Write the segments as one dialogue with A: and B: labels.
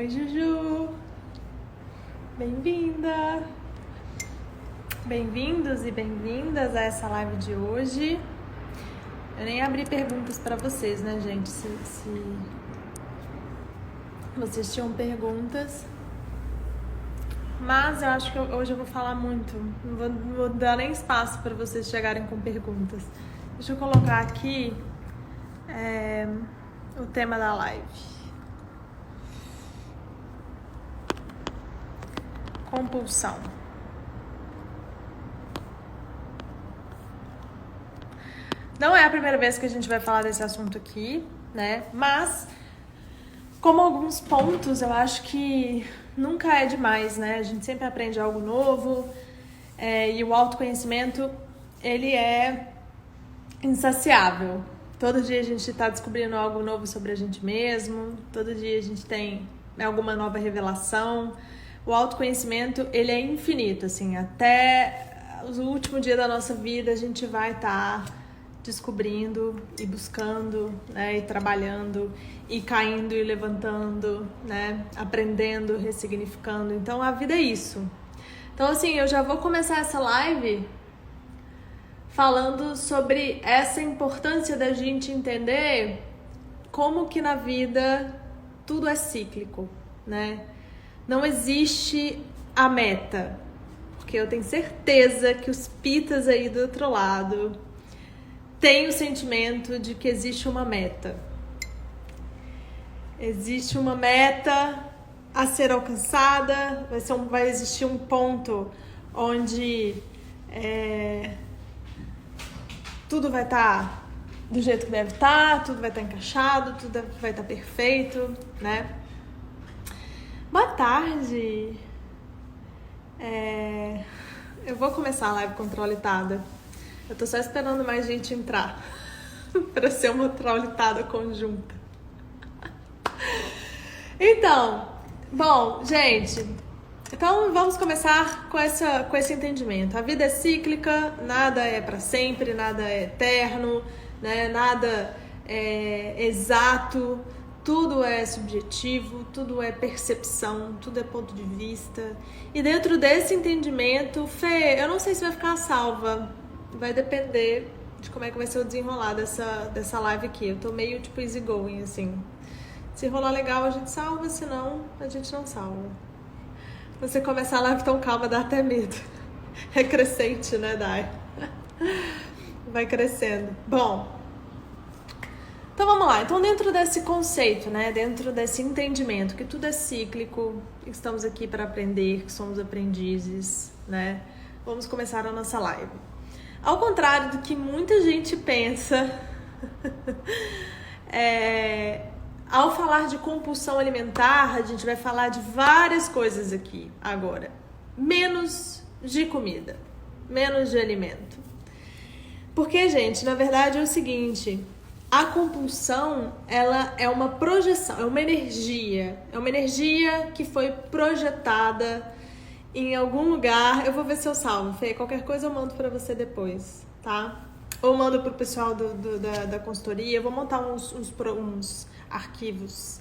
A: Oi, Juju! Bem-vinda! Bem-vindos e bem-vindas a essa live de hoje. Eu nem abri perguntas para vocês, né, gente? Se vocês tinham perguntas. Mas eu acho que hoje eu vou falar muito. Não vou dar nem espaço para vocês chegarem com perguntas. Deixa eu colocar aqui o tema da live. Compulsão. Não é a primeira vez que a gente vai falar desse assunto aqui, né? Mas, como alguns pontos, eu acho que nunca é demais, né? A gente sempre aprende algo novo, e o autoconhecimento, ele é insaciável. Todo dia a gente está descobrindo algo novo sobre a gente mesmo, todo dia a gente tem alguma nova revelação. O autoconhecimento, ele é infinito, assim, até o último dia da nossa vida a gente vai estar descobrindo e buscando, né, e trabalhando, e caindo e levantando, né, aprendendo, ressignificando. Então, a vida é isso. Então, assim, eu já vou começar essa live falando sobre essa importância da gente entender como que na vida tudo é cíclico, né? Não existe a meta, porque eu tenho certeza que os pitas aí do outro lado têm o sentimento de que existe uma meta. Existe uma meta a ser alcançada, vai existir um ponto onde tudo vai estar do jeito que deve estar, tudo vai estar encaixado, tudo vai estar perfeito, né? Boa tarde! Eu vou começar a live com traulitada. Eu tô só esperando mais gente entrar para ser uma traulitada conjunta. Então, bom, gente, então vamos começar com esse entendimento. A vida é cíclica, nada é para sempre, nada é eterno, né? Nada é exato. Tudo é subjetivo, tudo é percepção, tudo é ponto de vista. E dentro desse entendimento, Fê, eu não sei se vai ficar salva. Vai depender de como é que vai ser o desenrolar dessa live aqui. Eu tô meio tipo easygoing, assim. Se rolar legal, a gente salva, se não, a gente não salva. Você começar a live tão calma, dá até medo. É crescente, né, Dai? Vai crescendo. Bom... Então vamos lá, então dentro desse conceito, né, dentro desse entendimento que tudo é cíclico, que estamos aqui para aprender, que somos aprendizes, né, vamos começar a nossa live. Ao contrário do que muita gente pensa, ao falar de compulsão alimentar, a gente vai falar de várias coisas aqui agora, menos de comida, menos de alimento. Porque, gente, na verdade é o seguinte... A compulsão, ela é uma projeção, é uma energia que foi projetada em algum lugar. Eu vou ver se eu salvo, Fê, qualquer coisa eu mando pra você depois, tá? Ou mando pro pessoal da consultoria, eu vou montar uns arquivos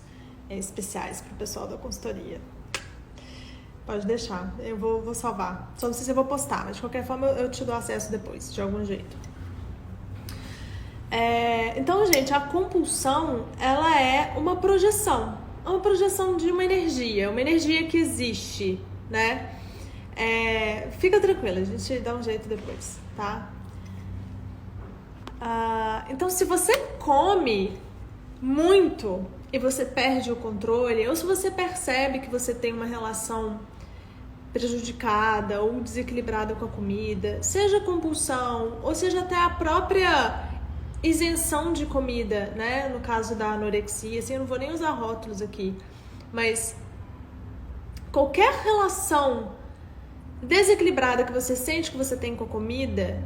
A: especiais pro pessoal da consultoria. Pode deixar, eu vou salvar. Só não sei se eu vou postar, mas de qualquer forma eu te dou acesso depois, de algum jeito. Então, gente, a compulsão, ela é uma projeção de uma energia que existe, né? Fica tranquila, a gente dá um jeito depois, tá? Então, se você come muito e você perde o controle, ou se você percebe que você tem uma relação prejudicada ou desequilibrada com a comida, seja compulsão, ou seja até a própria... isenção de comida, né? No caso da anorexia, assim, eu não vou nem usar rótulos aqui, mas qualquer relação desequilibrada que você sente que você tem com a comida,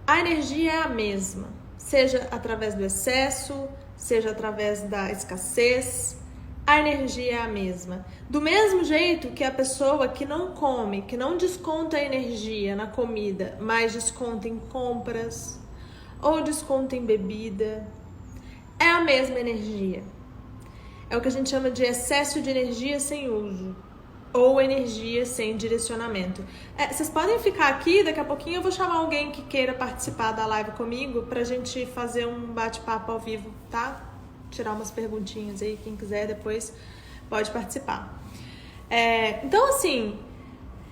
A: a energia é a mesma, seja através do excesso, seja através da escassez, a energia é a mesma. Do mesmo jeito que a pessoa que não come, que não desconta a energia na comida, mas desconta em compras, ou desconto em bebida, é a mesma energia. é o que a gente chama de excesso de energia sem uso, ou energia sem direcionamento. Vocês podem ficar aqui, daqui a pouquinho eu vou chamar alguém que queira participar da live comigo pra gente fazer um bate-papo ao vivo, tá? Tirar umas perguntinhas aí, quem quiser depois pode participar. Então, assim,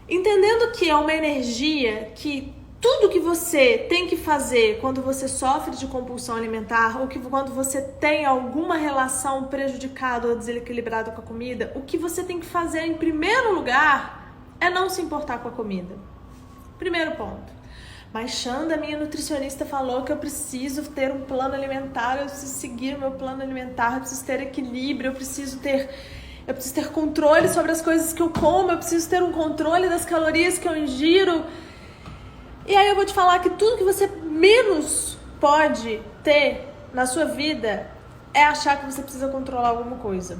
A: entendendo que é uma energia que tudo que você tem que fazer quando você sofre de compulsão alimentar ou que quando você tem alguma relação prejudicada ou desequilibrada com a comida, o que você tem que fazer em primeiro lugar é não se importar com a comida. Primeiro ponto. Mas Xanda, minha nutricionista, falou que eu preciso ter um plano alimentar, eu preciso seguir o meu plano alimentar, eu preciso ter equilíbrio, eu preciso ter controle sobre as coisas que eu como, eu preciso ter um controle das calorias que eu ingiro. E aí eu vou te falar que tudo que você menos pode ter na sua vida é achar que você precisa controlar alguma coisa.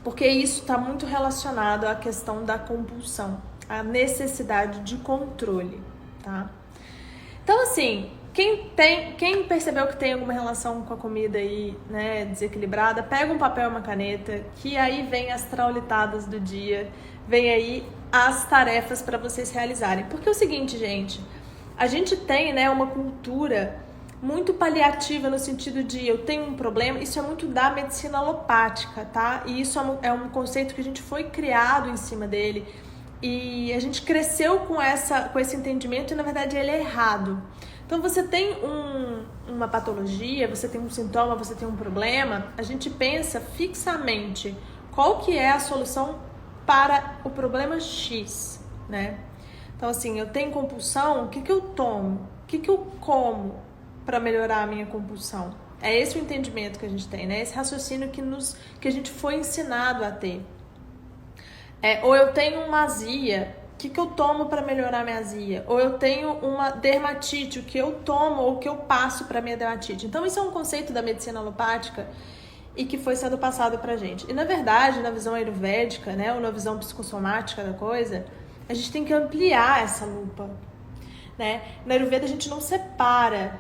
A: Porque isso está muito relacionado à questão da compulsão, à necessidade de controle, tá? Então, assim, quem percebeu que tem alguma relação com a comida aí, né, desequilibrada, pega um papel e uma caneta, que aí vem as traulitadas do dia, vem aí as tarefas para vocês realizarem. Porque é o seguinte, gente, a gente tem, né, uma cultura muito paliativa no sentido de eu tenho um problema, isso é muito da medicina alopática, tá? E isso é um conceito que a gente foi criado em cima dele e a gente cresceu com esse entendimento e na verdade ele é errado. Então você tem uma patologia, você tem um sintoma, você tem um problema, a gente pensa fixamente qual que é a solução para o problema X, né? Então, assim, eu tenho compulsão, o que eu tomo? O que eu como para melhorar a minha compulsão? É esse o entendimento que a gente tem, né? Esse raciocínio que a gente foi ensinado a ter. Ou eu tenho uma azia, o que eu tomo para melhorar a minha azia? Ou eu tenho uma dermatite, o que eu tomo ou o que eu passo para minha dermatite? Então, isso é um conceito da medicina alopática e que foi sendo passado pra gente. E na verdade, na visão ayurvédica, né, ou na visão psicossomática da coisa, a gente tem que ampliar essa lupa, né? Na Ayurveda a gente não separa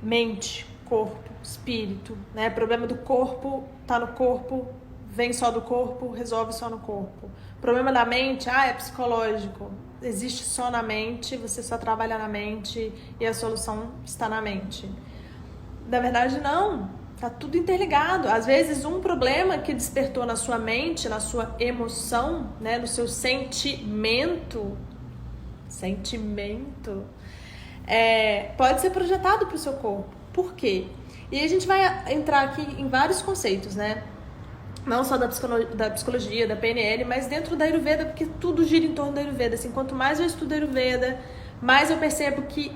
A: mente, corpo, espírito, né? O problema do corpo tá no corpo, vem só do corpo, resolve só no corpo. O problema da mente, é psicológico, existe só na mente, você só trabalha na mente e a solução está na mente. Na verdade, não. Tá tudo interligado. Às vezes, um problema que despertou na sua mente, na sua emoção, né, no seu sentimento, pode ser projetado para o seu corpo. Por quê? E aí a gente vai entrar aqui em vários conceitos, né? Não só da psicologia, da PNL, mas dentro da Ayurveda, porque tudo gira em torno da Ayurveda. Assim, quanto mais eu estudo Ayurveda, mais eu percebo que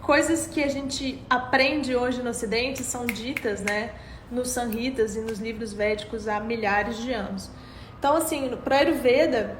A: coisas que a gente aprende hoje no Ocidente são ditas, né, nos Samhitas e nos livros védicos há milhares de anos. Então, assim, para a Ayurveda,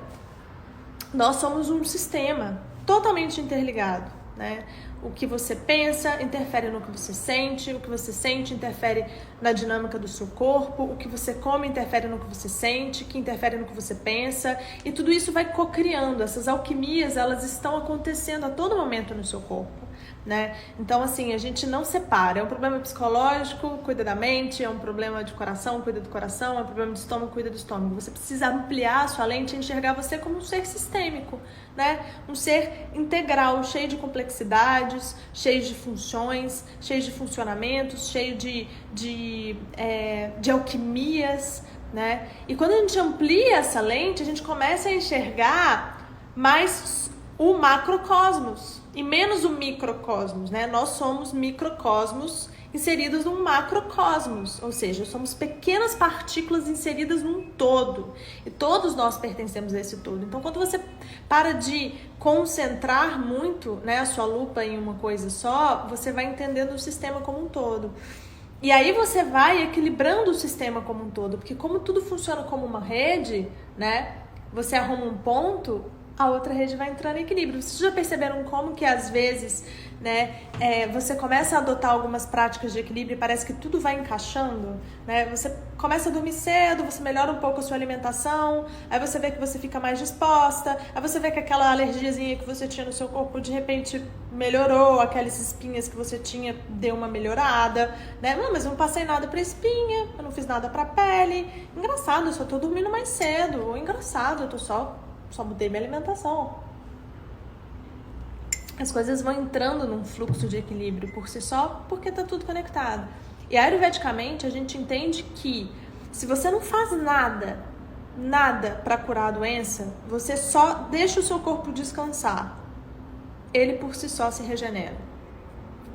A: nós somos um sistema totalmente interligado, né? O que você pensa interfere no que você sente, o que você sente interfere na dinâmica do seu corpo, o que você come interfere no que você sente, que interfere no que você pensa, e tudo isso vai co-criando. Essas alquimias, elas estão acontecendo a todo momento no seu corpo, né? Então, assim, a gente não separa. É um problema psicológico, cuida da mente, é um problema de coração, cuida do coração, é um problema de estômago, cuida do estômago. Você precisa ampliar a sua lente e enxergar você como um ser sistêmico, né? Um ser integral, cheio de complexidades, cheio de funções, cheio de funcionamentos, cheio de alquimias, né? E quando a gente amplia essa lente, a gente começa a enxergar mais o macrocosmos e menos o microcosmos, né? Nós somos microcosmos inseridos num macrocosmos, ou seja, somos pequenas partículas inseridas num todo, e todos nós pertencemos a esse todo. Então, quando você para de concentrar muito, né, a sua lupa em uma coisa só, você vai entendendo o sistema como um todo. E aí você vai equilibrando o sistema como um todo, porque como tudo funciona como uma rede, né, você arruma um ponto, a outra rede vai entrando em equilíbrio. Vocês já perceberam como que às vezes, né, você começa a adotar algumas práticas de equilíbrio e parece que tudo vai encaixando, né? Você começa a dormir cedo, você melhora um pouco a sua alimentação, aí você vê que você fica mais disposta, aí você vê que aquela alergiazinha que você tinha no seu corpo de repente melhorou, aquelas espinhas que você tinha deu uma melhorada, né? Não, mas eu não passei nada pra espinha, eu não fiz nada pra pele. Engraçado, eu só tô dormindo mais cedo. Ou engraçado, eu tô só mudei minha alimentação. As coisas vão entrando num fluxo de equilíbrio por si só, porque tá tudo conectado. E ayurvedicamente a gente entende que se você não faz nada para curar a doença, você só deixa o seu corpo descansar. Ele por si só se regenera.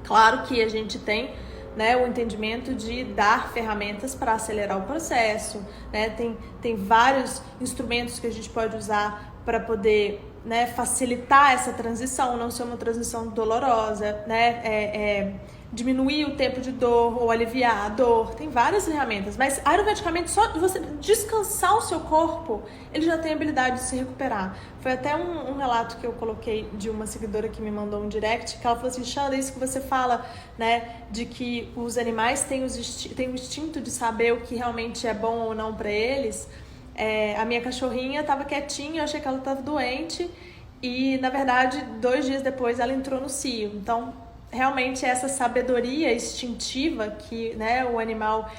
A: Claro que a gente tem, né, o entendimento de dar ferramentas para acelerar o processo, né? Tem vários instrumentos que a gente pode usar para poder, né, facilitar essa transição, não ser uma transição dolorosa, né? Diminuir o tempo de dor ou aliviar a dor. Tem várias ferramentas, mas ayurvedicamente só de você descansar o seu corpo, ele já tem a habilidade de se recuperar. Foi até um relato que eu coloquei de uma seguidora que me mandou um direct, que ela falou assim: Xanda, isso que você fala, né, de que os animais têm o instinto de saber o que realmente é bom ou não para eles. A minha cachorrinha estava quietinha, eu achei que ela estava doente e, na verdade, 2 dias depois ela entrou no cio. Então, realmente essa sabedoria instintiva que, né, o animal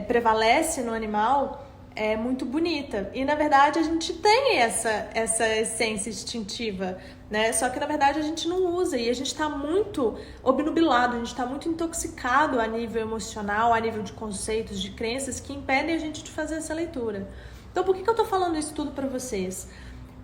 A: prevalece no animal é muito bonita. E, na verdade, a gente tem essa essência instintiva, né? Só que, na verdade, a gente não usa e a gente está muito obnubilado, a gente está muito intoxicado a nível emocional, a nível de conceitos, de crenças que impedem a gente de fazer essa leitura. Então, por que eu tô falando isso tudo para vocês?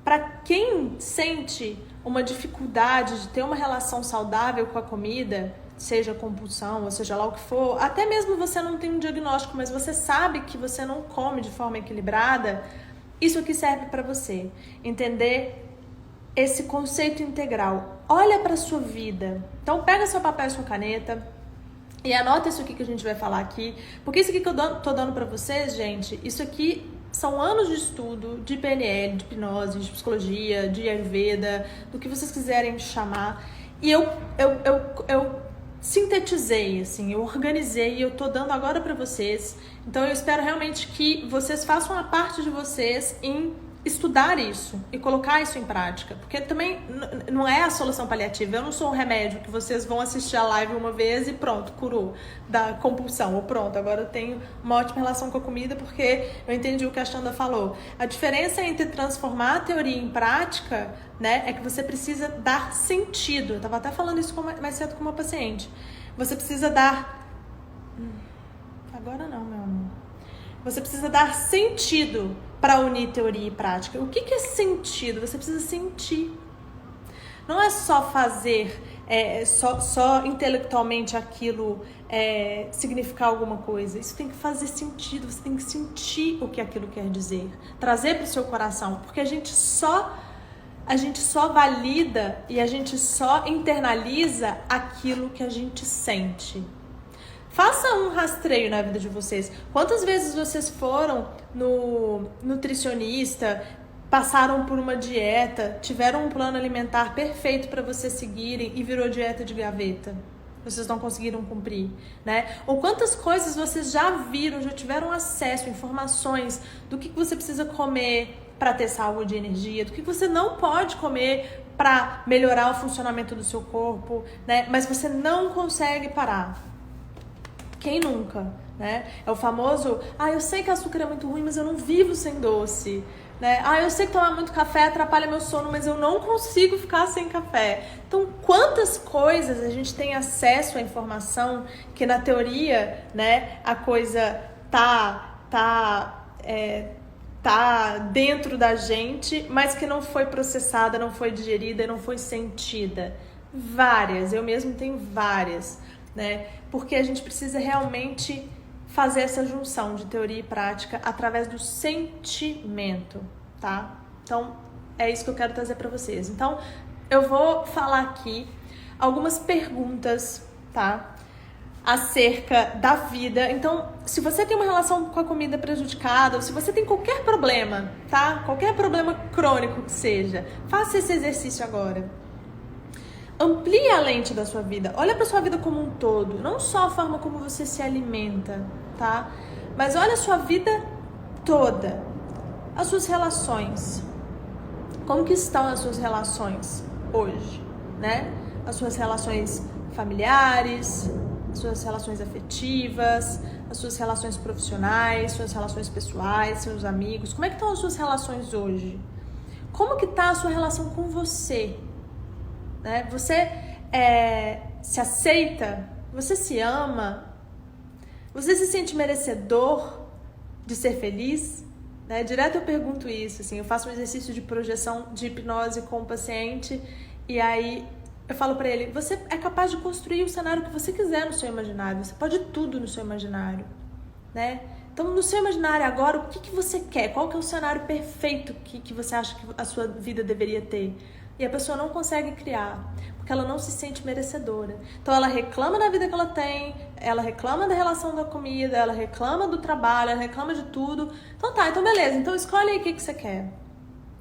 A: Para quem sente uma dificuldade de ter uma relação saudável com a comida, seja compulsão, ou seja lá o que for, até mesmo você não tem um diagnóstico, mas você sabe que você não come de forma equilibrada, isso aqui serve para você. Entender esse conceito integral. Olha para sua vida. Então, pega seu papel e sua caneta e anota isso aqui que a gente vai falar aqui, porque isso aqui que eu tô dando para vocês, gente, isso aqui são anos de estudo de PNL, de hipnose, de psicologia, de Ayurveda, do que vocês quiserem chamar. E eu sintetizei, assim, eu organizei e eu tô dando agora para vocês. Então eu espero realmente que vocês façam a parte de vocês em estudar isso e colocar isso em prática, porque também não é a solução paliativa. Eu não sou um remédio que vocês vão assistir a live uma vez e pronto, curou da compulsão, ou pronto, agora eu tenho uma ótima relação com a comida porque eu entendi o que a Xanda falou. A diferença entre transformar a teoria em prática, né, é que você precisa dar sentido. Eu tava até falando isso mais cedo com uma paciente. Você precisa dar... Agora não, meu amor. Você precisa dar sentido para unir teoria e prática. O que é sentido? Você precisa sentir. Não é só fazer, só intelectualmente aquilo significar alguma coisa. Isso tem que fazer sentido. Você tem que sentir o que aquilo quer dizer. Trazer para o seu coração. Porque a gente só valida e a gente só internaliza aquilo que a gente sente. Faça um rastreio na vida de vocês. Quantas vezes vocês foram no nutricionista, passaram por uma dieta, tiveram um plano alimentar perfeito para vocês seguirem e virou dieta de gaveta? Vocês não conseguiram cumprir, né? Ou quantas coisas vocês já viram, já tiveram acesso, informações do que você precisa comer para ter saúde e energia, do que você não pode comer para melhorar o funcionamento do seu corpo, né? Mas você não consegue parar. Quem nunca, né? É o famoso, eu sei que açúcar é muito ruim, mas eu não vivo sem doce, né? Eu sei que tomar muito café atrapalha meu sono, mas eu não consigo ficar sem café. Então, quantas coisas a gente tem acesso à informação que na teoria, né, a coisa tá dentro da gente, mas que não foi processada, não foi digerida, não foi sentida. Várias, eu mesmo tenho várias, né? Porque a gente precisa realmente fazer essa junção de teoria e prática através do sentimento, tá? Então, é isso que eu quero trazer para vocês. Então, eu vou falar aqui algumas perguntas, tá? acerca da vida. Então, se você tem uma relação com a comida prejudicada, ou se você tem qualquer problema, tá? Qualquer problema crônico que seja, faça esse exercício agora. Amplie a lente da sua vida. Olha para sua vida como um todo, não só a forma como você se alimenta, tá? Mas olha a sua vida toda. As suas relações. Como que estão as suas relações hoje, né? As suas relações familiares, as suas relações afetivas, as suas relações profissionais, suas relações pessoais, seus amigos. Como é que estão as suas relações hoje? Como que está a sua relação com você? Né? Você se aceita? Você se ama? Você se sente merecedor de ser feliz? Né? Direto eu pergunto isso, assim, eu faço um exercício de projeção de hipnose com o paciente e aí eu falo pra ele, você é capaz de construir o cenário que você quiser no seu imaginário, você pode tudo no seu imaginário, né? Então, no seu imaginário agora, o que você quer? Qual que é o cenário perfeito que você acha que a sua vida deveria ter? E a pessoa não consegue criar, porque ela não se sente merecedora. Então, ela reclama da vida que ela tem, ela reclama da relação da comida, ela reclama do trabalho, ela reclama de tudo. Então tá, então beleza, então escolhe aí o que você quer.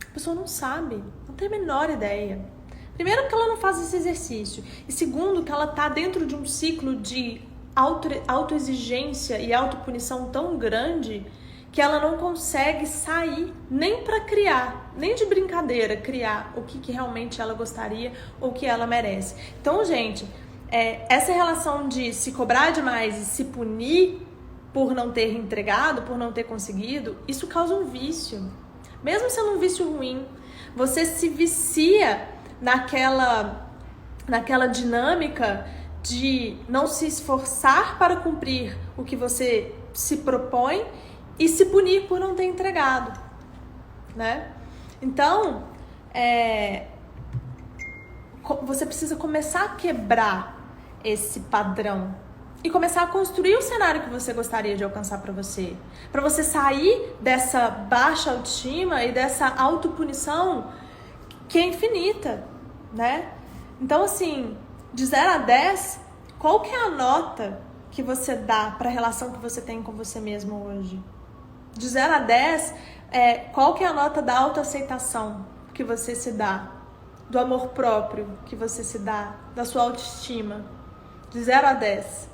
A: A pessoa não sabe, não tem a menor ideia. Primeiro, que ela não faz esse exercício. E segundo, que ela tá dentro de um ciclo de autoexigência e autopunição tão grande que ela não consegue sair nem para criar, nem de brincadeira, criar o que realmente ela gostaria ou o que ela merece. Então, gente, essa relação de se cobrar demais e se punir por não ter entregado, por não ter conseguido, isso causa um vício. Mesmo sendo um vício ruim, você se vicia naquela dinâmica de não se esforçar para cumprir o que você se propõe e se punir por não ter entregado, né? Então, você precisa começar a quebrar esse padrão e começar a construir o cenário que você gostaria de alcançar para você sair dessa baixa autoestima e dessa autopunição que é infinita, né? Então, assim, de 0 a 10, qual que é a nota que você dá para a relação que você tem com você mesmo hoje? De 0 a 10, qual que é a nota da autoaceitação que você se dá? Do amor próprio que você se dá? Da sua autoestima? De 0 a 10,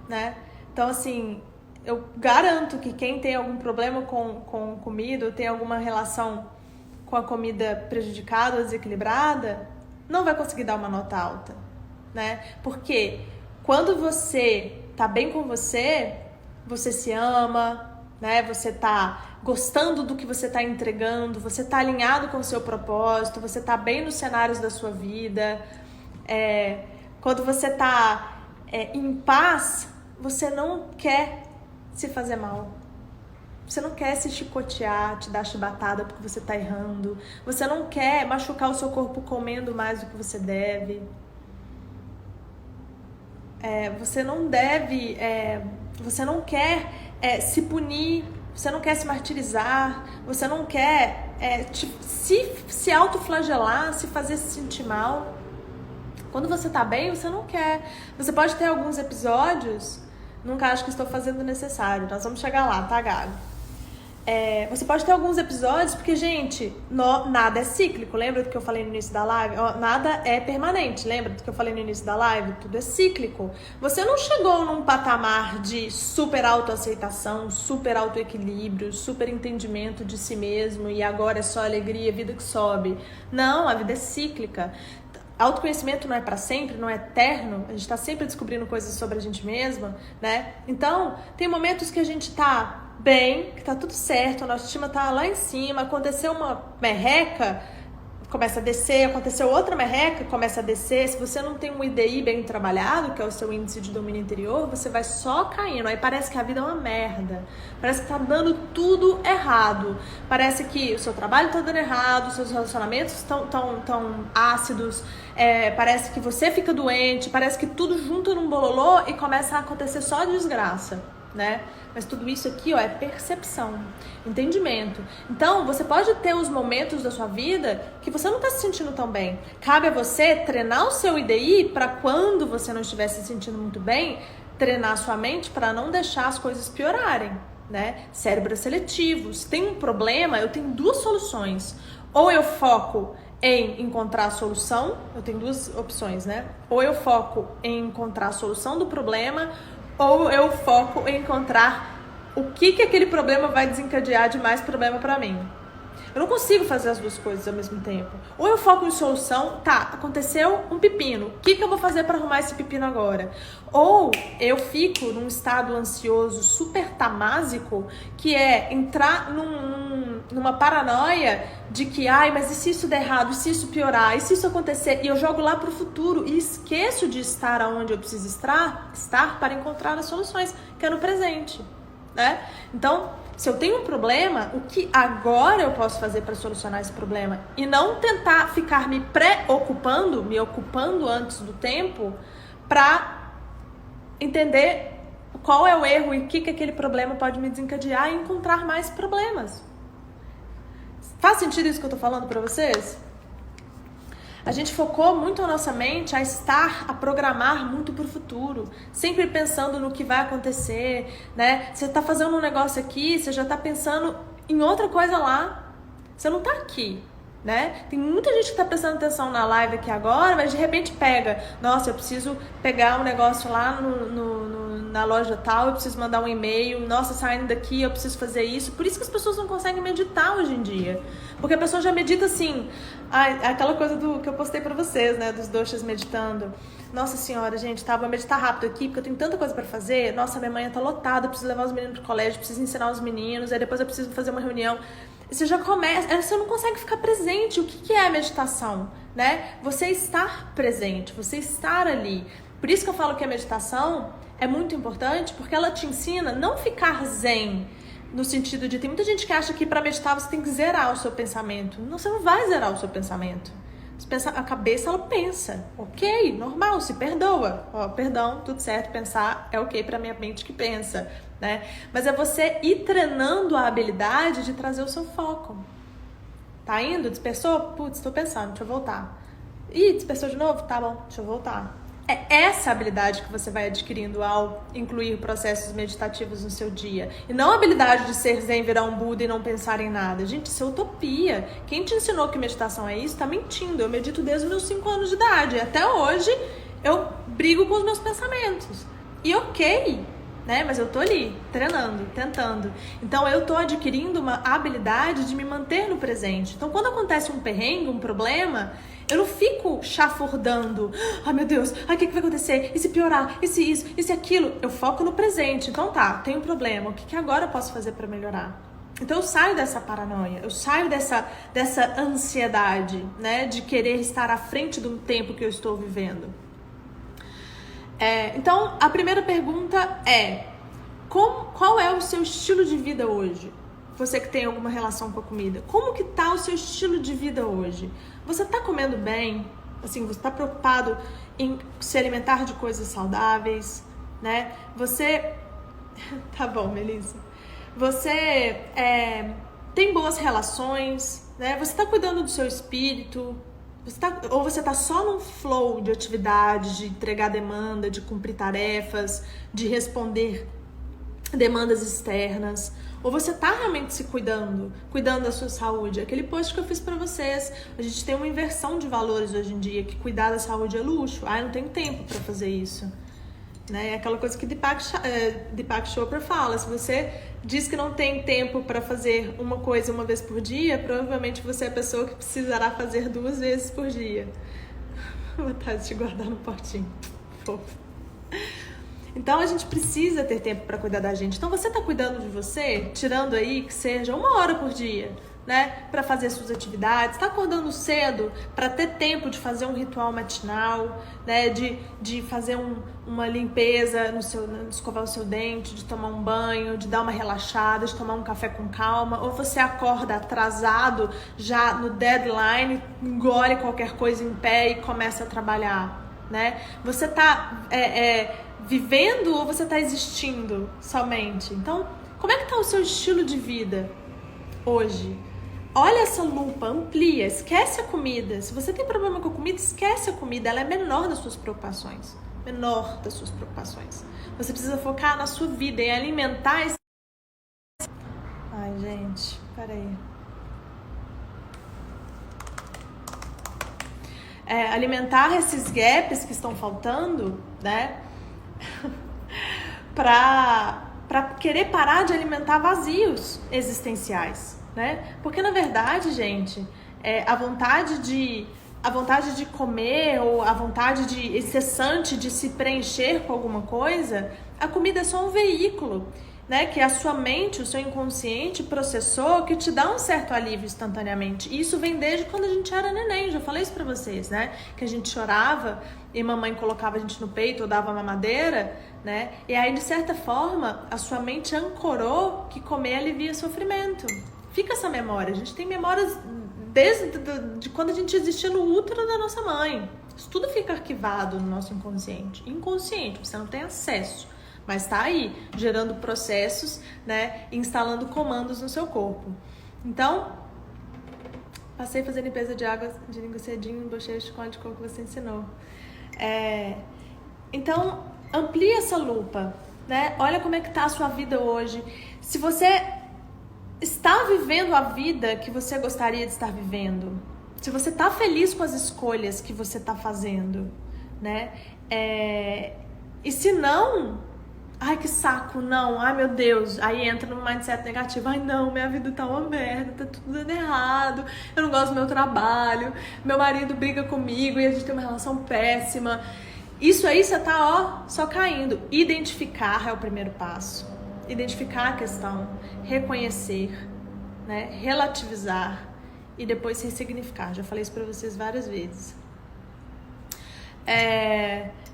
A: né? Então, assim, eu garanto que quem tem algum problema com comida ou tem alguma relação com a comida prejudicada ou desequilibrada, não vai conseguir dar uma nota alta, né? Porque quando você tá bem com você, você se ama, né? Você tá gostando do que você tá entregando, você tá alinhado com o seu propósito, você tá bem nos cenários da sua vida. Quando você tá em paz, você não quer se fazer mal. Você não quer se chicotear, te dar chibatada porque você tá errando. Você não quer machucar o seu corpo comendo mais do que você deve. Você não deve... você não quer se punir. Você não quer se martirizar. Você não quer se autoflagelar, se fazer se sentir mal. Quando você tá bem, você não quer. Você pode ter alguns episódios... Nunca acho que estou fazendo o necessário. Nós vamos chegar lá, tá, Gabi? Você pode ter alguns episódios, porque, gente, nada é cíclico. Lembra do que eu falei no início da live? Nada é permanente. Lembra do que eu falei no início da live? Tudo é cíclico. Você não chegou num patamar de super autoaceitação, super autoequilíbrio, super entendimento de si mesmo e agora é só alegria, vida que sobe. Não, a vida é cíclica. Autoconhecimento não é para sempre, não é eterno. A gente está sempre descobrindo coisas sobre a gente mesma, né? Então, tem momentos que a gente tá bem, que tá tudo certo, a nossa autoestima tá lá em cima, aconteceu uma merreca, começa a descer, aconteceu outra merreca, começa a descer. Se você não tem um IDI bem trabalhado, que é o seu índice de domínio interior, você vai só caindo, aí parece que a vida é uma merda, parece que tá dando tudo errado, parece que o seu trabalho tá dando errado, os seus relacionamentos tão ácidos, parece que você fica doente, parece que tudo junto num bololô e começa a acontecer só desgraça, né? Mas tudo isso aqui, é percepção, entendimento. Então, você pode ter os momentos da sua vida que você não está se sentindo tão bem. Cabe a você treinar o seu IDI para quando você não estiver se sentindo muito bem, treinar sua mente para não deixar as coisas piorarem, né? Cérebro seletivo. Se tem um problema, eu tenho duas soluções. Ou eu foco em encontrar a solução, eu tenho duas opções, né? Ou eu foco em encontrar a solução do problema, ou eu foco em encontrar o que aquele problema vai desencadear de mais problema para mim. Eu não consigo fazer as duas coisas ao mesmo tempo. Ou eu foco em solução, tá, aconteceu um pepino, o que eu vou fazer para arrumar esse pepino agora? Ou eu fico num estado ansioso super tamásico, que é entrar numa paranoia de que, ai, mas e se isso der errado, e se isso piorar, e se isso acontecer? E eu jogo lá pro futuro e esqueço de estar onde eu preciso estar para encontrar as soluções, que é no presente, né? Então, se eu tenho um problema, o que agora eu posso fazer para solucionar esse problema? E não tentar ficar me preocupando, me ocupando antes do tempo, para entender qual é o erro e o que aquele problema pode me desencadear e encontrar mais problemas. Faz sentido isso que eu tô falando para vocês? A gente focou muito a nossa mente a programar muito pro futuro, sempre pensando no que vai acontecer, né? Você tá fazendo um negócio aqui, você já tá pensando em outra coisa lá. Você não tá aqui, né? Tem muita gente que tá prestando atenção na live aqui agora, mas de repente pega, nossa, eu preciso pegar um negócio lá na loja tal, eu preciso mandar um e-mail, nossa, saindo daqui eu preciso fazer isso. Por isso que as pessoas não conseguem meditar hoje em dia, porque a pessoa já medita assim, aquela coisa que eu postei pra vocês, né, dos doshas meditando. Nossa senhora, gente, tá, vou meditar rápido aqui, porque eu tenho tanta coisa pra fazer. Nossa, minha manhã tá lotada, eu preciso levar os meninos pro colégio, preciso ensinar os meninos, aí depois eu preciso fazer uma reunião. Você já começa, você não consegue ficar presente. O que é a meditação, né? Você estar presente, você estar ali. Por isso que eu falo que a meditação é muito importante, porque ela te ensina não ficar zen, no sentido de, tem muita gente que acha que para meditar você tem que zerar o seu pensamento. Não, você não vai zerar o seu pensamento. A cabeça, ela pensa, ok, normal, se perdoa. Ó, perdão, tudo certo, pensar é ok pra minha mente que pensa, né? Mas é você ir treinando a habilidade de trazer o seu foco. Tá indo? Dispersou? Putz, tô pensando, deixa eu voltar. Ih, dispersou de novo? Tá bom, deixa eu voltar. É essa habilidade que você vai adquirindo ao incluir processos meditativos no seu dia. E não a habilidade de ser zen, virar um Buda e não pensar em nada. Gente, isso é utopia. Quem te ensinou que meditação é isso, tá mentindo. Eu medito desde os meus 5 anos de idade. E até hoje eu brigo com os meus pensamentos. E ok, né? Mas eu tô ali, treinando, tentando. Então eu tô adquirindo uma habilidade de me manter no presente. Então quando acontece um perrengue, um problema, eu não fico chafurdando. Ai, meu Deus, ai, o que vai acontecer? E se piorar? E se isso? E se aquilo? Eu foco no presente. Então tá, tem um problema. O que agora eu posso fazer para melhorar? Então eu saio dessa paranoia, eu saio dessa ansiedade, né? De querer estar à frente do tempo que eu estou vivendo. Então, a primeira pergunta é: qual é o seu estilo de vida hoje? Você que tem alguma relação com a comida, como que tá o seu estilo de vida hoje? Você tá comendo bem? Assim, você tá preocupado em se alimentar de coisas saudáveis, né? Você... Tá bom, Melissa. Você tem boas relações, né? Você tá cuidando do seu espírito? Ou você tá só num flow de atividades, de entregar demanda, de cumprir tarefas, de responder demandas externas? Ou você tá realmente se cuidando da sua saúde? Aquele post que eu fiz pra vocês, a gente tem uma inversão de valores hoje em dia, que cuidar da saúde é luxo. Ah, eu não tenho tempo pra fazer isso, né? É aquela coisa que Deepak Chopra fala: se você diz que não tem tempo pra fazer uma coisa uma vez por dia, provavelmente você é a pessoa que precisará fazer 2 vezes por dia. Vou vontade de te guardar no potinho, fofo. Então a gente precisa ter tempo para cuidar da gente. Então você tá cuidando de você, tirando aí que seja 1 hora por dia, né, para fazer suas atividades, tá acordando cedo para ter tempo de fazer um ritual matinal, né, de fazer uma limpeza de escovar o seu dente, de tomar um banho, de dar uma relaxada, de tomar um café com calma. Ou você acorda atrasado, já no deadline, engole qualquer coisa em pé e começa a trabalhar, né? Você tá vivendo ou você tá existindo somente? Então, como é que tá o seu estilo de vida hoje? Olha essa lupa, amplia, esquece a comida. Se você tem problema com a comida, esquece a comida, ela é menor das suas preocupações. menor das suas preocupações. Você precisa focar na sua vida e alimentar esse... Ai, gente, peraí. Alimentar esses gaps que estão faltando, né? para querer parar de alimentar vazios existenciais, né? Porque, na verdade, gente, a vontade de comer ou a vontade incessante de se preencher com alguma coisa, a comida é só um veículo, né? Que a sua mente, o seu inconsciente processou, que te dá um certo alívio instantaneamente. E isso vem desde quando a gente era neném, já falei isso pra vocês, né? Que a gente chorava e mamãe colocava a gente no peito ou dava mamadeira, né? E aí, de certa forma, a sua mente ancorou que comer alivia sofrimento. Fica essa memória. A gente tem memórias desde de quando a gente existia no útero da nossa mãe. Isso tudo fica arquivado no nosso inconsciente. Inconsciente, você não tem acesso. Mas tá aí, gerando processos, né? Instalando comandos no seu corpo. Então, passei a fazer limpeza de água de língua cedinho, bochecha de cor que você ensinou. Então, amplia essa lupa, né? Olha como é que tá a sua vida hoje. Se você está vivendo a vida que você gostaria de estar vivendo, se você tá feliz com as escolhas que você tá fazendo, né? E se não... Ai, que saco, não, ai meu Deus, aí entra no mindset negativo, ai não, minha vida tá uma merda, tá tudo dando errado, eu não gosto do meu trabalho, meu marido briga comigo e a gente tem uma relação péssima. Isso aí você tá, só caindo. Identificar é o primeiro passo, identificar a questão, reconhecer, né, relativizar e depois ressignificar, já falei isso pra vocês várias vezes.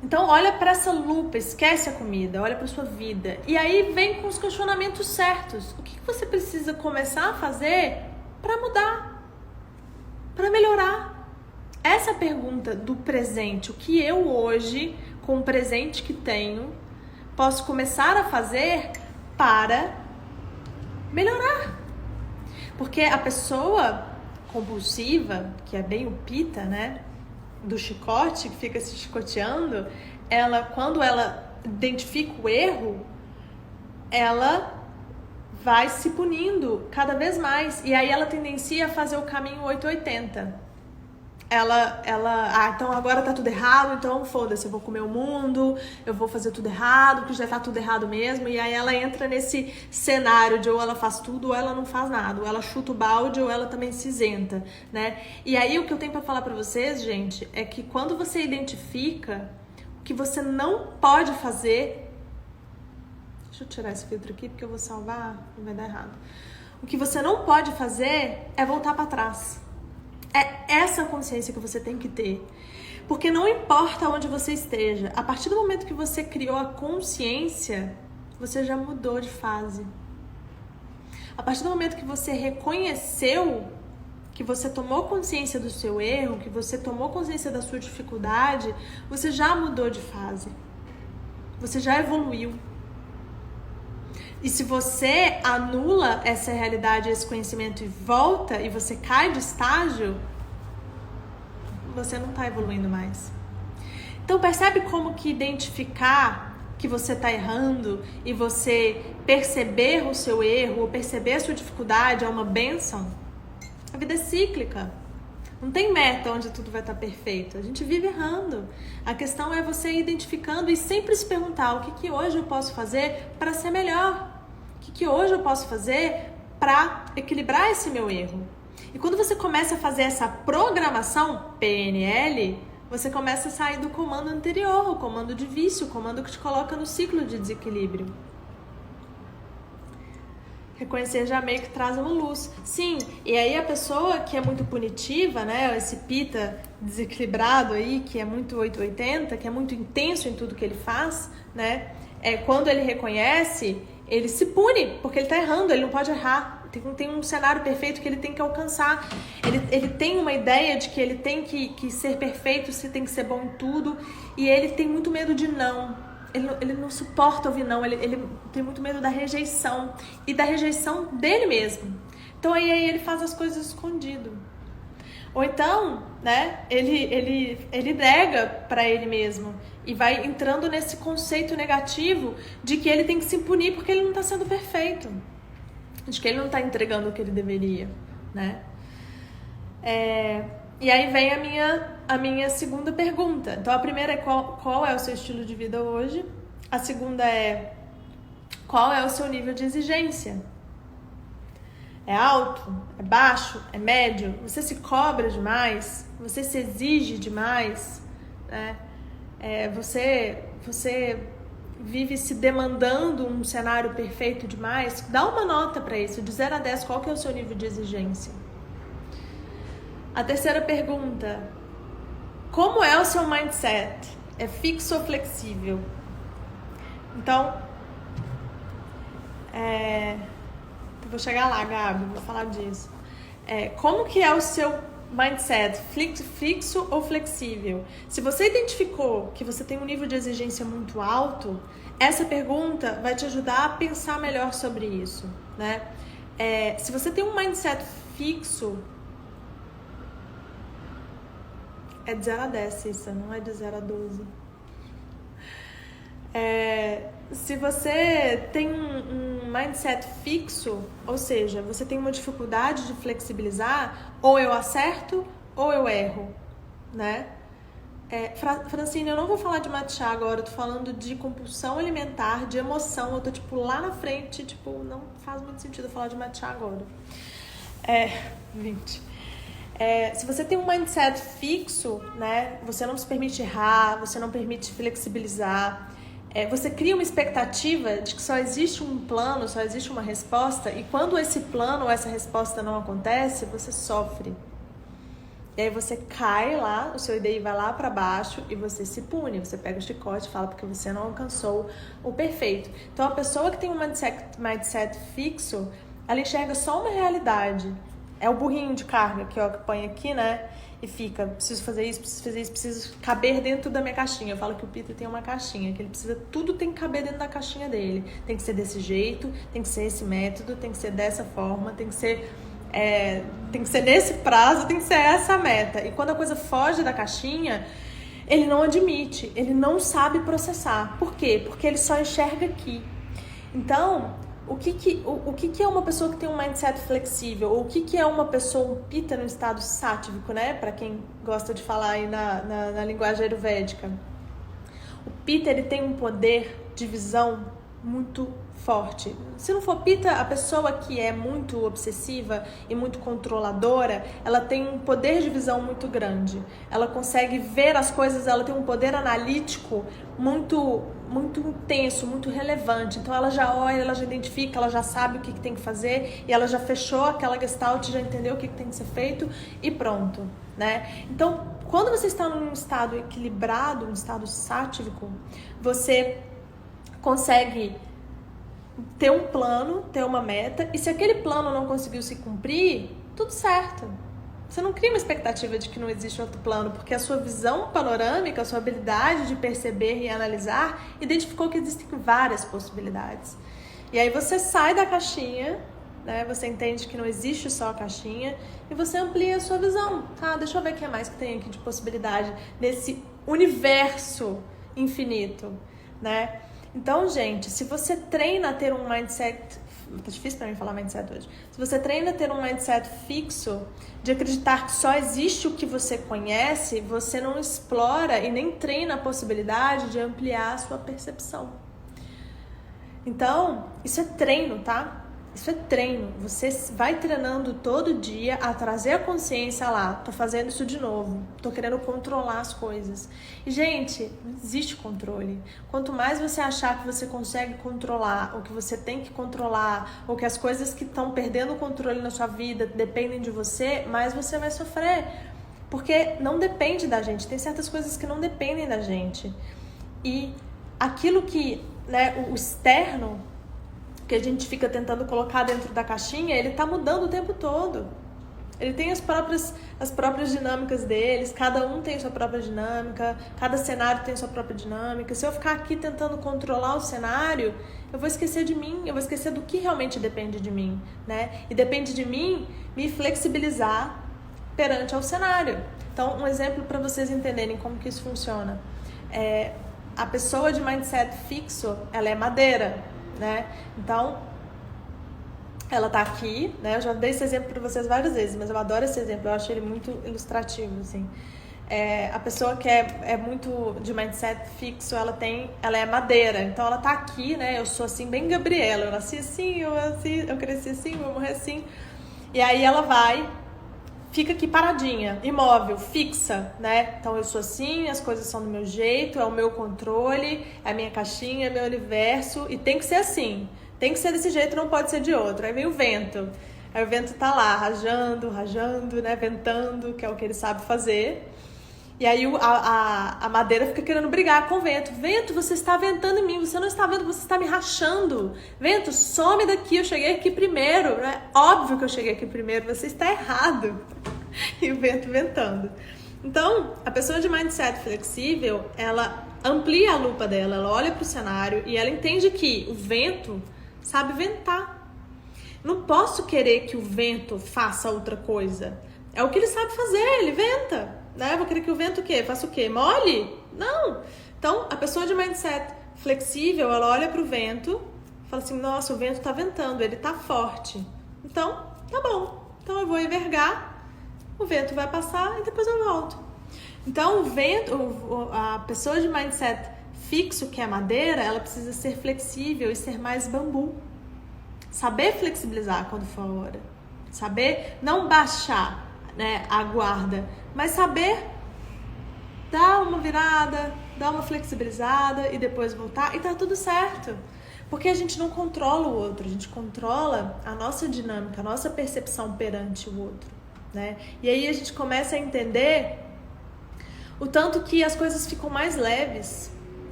A: Então olha para essa lupa, esquece a comida, olha para sua vida e aí vem com os questionamentos certos. O que você precisa começar a fazer para mudar, para melhorar? Essa é a pergunta do presente. O que eu hoje, com o presente que tenho, posso começar a fazer para melhorar? Porque a pessoa compulsiva, que é bem o pita, né? Do chicote, que fica se chicoteando, quando ela identifica o erro, ela vai se punindo cada vez mais. E aí ela tendencia a fazer o caminho 880. Então agora tá tudo errado, então foda-se, eu vou comer o mundo, eu vou fazer tudo errado, porque já tá tudo errado mesmo. E aí ela entra nesse cenário de ou ela faz tudo ou ela não faz nada, ou ela chuta o balde ou ela também se isenta, né? E aí o que eu tenho pra falar pra vocês, gente, é que quando você identifica o que você não pode fazer... Deixa eu tirar esse filtro aqui porque eu vou salvar, não vai dar errado. O que você não pode fazer é voltar pra trás. É essa consciência que você tem que ter. Porque não importa onde você esteja, a partir do momento que você criou a consciência, você já mudou de fase. A partir do momento que você reconheceu, que você tomou consciência do seu erro, que você tomou consciência da sua dificuldade, você já mudou de fase. Você já evoluiu. E se você anula essa realidade, esse conhecimento e volta, e você cai de estágio, você não está evoluindo mais. Então percebe como que identificar que você está errando e você perceber o seu erro ou perceber a sua dificuldade é uma bênção? A vida é cíclica. Não tem meta onde tudo vai estar perfeito. A gente vive errando. A questão é você ir identificando e sempre se perguntar o que hoje eu posso fazer para ser melhor. O que hoje eu posso fazer para equilibrar esse meu erro? E quando você começa a fazer essa programação PNL, você começa a sair do comando anterior, o comando de vício, o comando que te coloca no ciclo de desequilíbrio. Reconhecer já meio que traz uma luz. Sim, e aí a pessoa que é muito punitiva, né, esse pita desequilibrado aí, que é muito 880, que é muito intenso em tudo que ele faz, né, quando ele reconhece, ele se pune, porque ele tá errando, ele não pode errar. Tem um cenário perfeito que ele tem que alcançar. Ele tem uma ideia de que ele tem que ser perfeito, se tem que ser bom em tudo, e ele tem muito medo de não. Ele não suporta ouvir não, ele tem muito medo da rejeição, e da rejeição dele mesmo. Então aí ele faz as coisas escondido. Ou então, né, ele nega para ele mesmo e vai entrando nesse conceito negativo de que ele tem que se punir porque ele não está sendo perfeito, de que ele não está entregando o que ele deveria, né? E aí vem a minha segunda pergunta. Então a primeira é qual é o seu estilo de vida hoje? A segunda é qual é o seu nível de exigência? É alto? É baixo? É médio? Você se cobra demais? Você se exige demais? Né? Você vive se demandando um cenário perfeito demais? Dá uma nota para isso, de 0 a 10, qual que é o seu nível de exigência? A terceira pergunta, como é o seu mindset? É fixo ou flexível? Então, vou chegar lá, Gabi, vou falar disso. Como que é o seu mindset? Fixo ou flexível? Se você identificou que você tem um nível de exigência muito alto, essa pergunta vai te ajudar a pensar melhor sobre isso, né? Se você tem um mindset fixo, é de 0 a 10 isso, não é de 0 a 12. Se você tem um mindset fixo, ou seja, você tem uma dificuldade de flexibilizar, ou eu acerto ou eu erro, né? Francine, eu não vou falar de matcha agora, eu tô falando de compulsão alimentar, de emoção, eu tô tipo lá na frente, tipo, não faz muito sentido eu falar de matcha agora. 20. Se você tem um mindset fixo, né, você não se permite errar, você não permite flexibilizar, você cria uma expectativa de que só existe um plano, só existe uma resposta, e quando esse plano ou essa resposta não acontece, você sofre. E aí você cai lá, o seu IDI vai lá para baixo e você se pune, você pega o chicote e fala porque você não alcançou o perfeito. Então a pessoa que tem um mindset fixo, ela enxerga só uma realidade. É o burrinho de carga que põe aqui, né? E fica, preciso fazer isso, preciso caber dentro da minha caixinha. Eu falo que o Peter tem uma caixinha, que ele precisa, tudo tem que caber dentro da caixinha dele. Tem que ser desse jeito, tem que ser esse método, tem que ser dessa forma, tem que ser nesse prazo, tem que ser essa meta. E quando a coisa foge da caixinha, ele não admite, ele não sabe processar. Por quê? Porque ele só enxerga aqui. Então, o que é uma pessoa que tem um mindset flexível? Ou o que é uma pessoa, um pita no estado sátivico, né? Para quem gosta de falar aí na linguagem ayurvédica. O pita, ele tem um poder de visão muito forte. Se não for pita, a pessoa que é muito obsessiva e muito controladora, ela tem um poder de visão muito grande. Ela consegue ver as coisas, ela tem um poder analítico muito intenso, muito relevante. Então ela já olha, ela já identifica, ela já sabe o que tem que fazer e ela já fechou aquela gestalt, já entendeu o que tem que ser feito e pronto, né? Então, quando você está num estado equilibrado, num estado sátivico, você consegue ter um plano, ter uma meta, e se aquele plano não conseguiu se cumprir, tudo certo. Você não cria uma expectativa de que não existe outro plano, porque a sua visão panorâmica, a sua habilidade de perceber e analisar, identificou que existem várias possibilidades. E aí você sai da caixinha, né? Você entende que não existe só a caixinha, e você amplia a sua visão. Deixa eu ver o que é mais que tem aqui de possibilidade nesse universo infinito, né? Então, gente, se você treina a ter um mindset... Tá difícil pra mim falar mindset hoje. Se você treina a ter um mindset fixo, de acreditar que só existe o que você conhece, você não explora e nem treina a possibilidade de ampliar a sua percepção. Então, isso é treino, tá? Isso é treino. Você vai treinando todo dia a trazer a consciência lá. Tô fazendo isso de novo. Tô querendo controlar as coisas. E, gente, não existe controle. Quanto mais você achar que você consegue controlar, ou que você tem que controlar, ou que as coisas que estão perdendo o controle na sua vida dependem de você, mais você vai sofrer. Porque não depende da gente. Tem certas coisas que não dependem da gente. E aquilo que, né, o externo, que a gente fica tentando colocar dentro da caixinha, ele tá mudando o tempo todo. Ele tem as próprias dinâmicas deles, cada um tem sua própria dinâmica, cada cenário tem sua própria dinâmica. Se eu ficar aqui tentando controlar o cenário, eu vou esquecer de mim, eu vou esquecer do que realmente depende de mim, né? E depende de mim me flexibilizar, perante ao cenário. Então, um exemplo para vocês entenderem como que isso funciona. A pessoa de mindset fixo, ela é madeira, né? Então, ela tá aqui, né? Eu já dei esse exemplo para vocês várias vezes, mas eu adoro esse exemplo, eu acho ele muito ilustrativo, assim. A pessoa que é muito de mindset fixo, ela é madeira, então ela tá aqui, né? Eu sou assim, bem Gabriela, eu nasci assim, eu cresci assim, eu vou morrer assim. E aí ela fica aqui paradinha, imóvel, fixa, né? Então eu sou assim, as coisas são do meu jeito, é o meu controle, é a minha caixinha, é meu universo, e tem que ser assim. Tem que ser desse jeito, não pode ser de outro. Aí vem o vento. Aí o vento tá lá, rajando, né? Ventando, que é o que ele sabe fazer. E aí a madeira fica querendo brigar com o vento. Vento, você está ventando em mim, você não está vendo, você está me rachando. Vento, some daqui, eu cheguei aqui primeiro. É óbvio que eu cheguei aqui primeiro, você está errado. E o vento ventando. Então, a pessoa de mindset flexível, ela amplia a lupa dela, ela olha para o cenário e ela entende que o vento sabe ventar. Não posso querer que o vento faça outra coisa. É o que ele sabe fazer, ele venta. Né? Vou querer que o vento o quê? Faça o quê? Mole? Não. Então, a pessoa de mindset flexível, ela olha pro vento e fala assim, nossa, o vento tá ventando, ele tá forte. Então, tá bom. Então eu vou envergar, o vento vai passar e depois eu volto. Então, o vento, a pessoa de mindset fixo, que é madeira, ela precisa ser flexível e ser mais bambu. Saber flexibilizar quando for a hora. Saber não baixar, né, a guarda, mas saber dar uma virada, dar uma flexibilizada e depois voltar e tá tudo certo. Porque a gente não controla o outro, a gente controla a nossa dinâmica, a nossa percepção perante o outro, né? E aí a gente começa a entender o tanto que as coisas ficam mais leves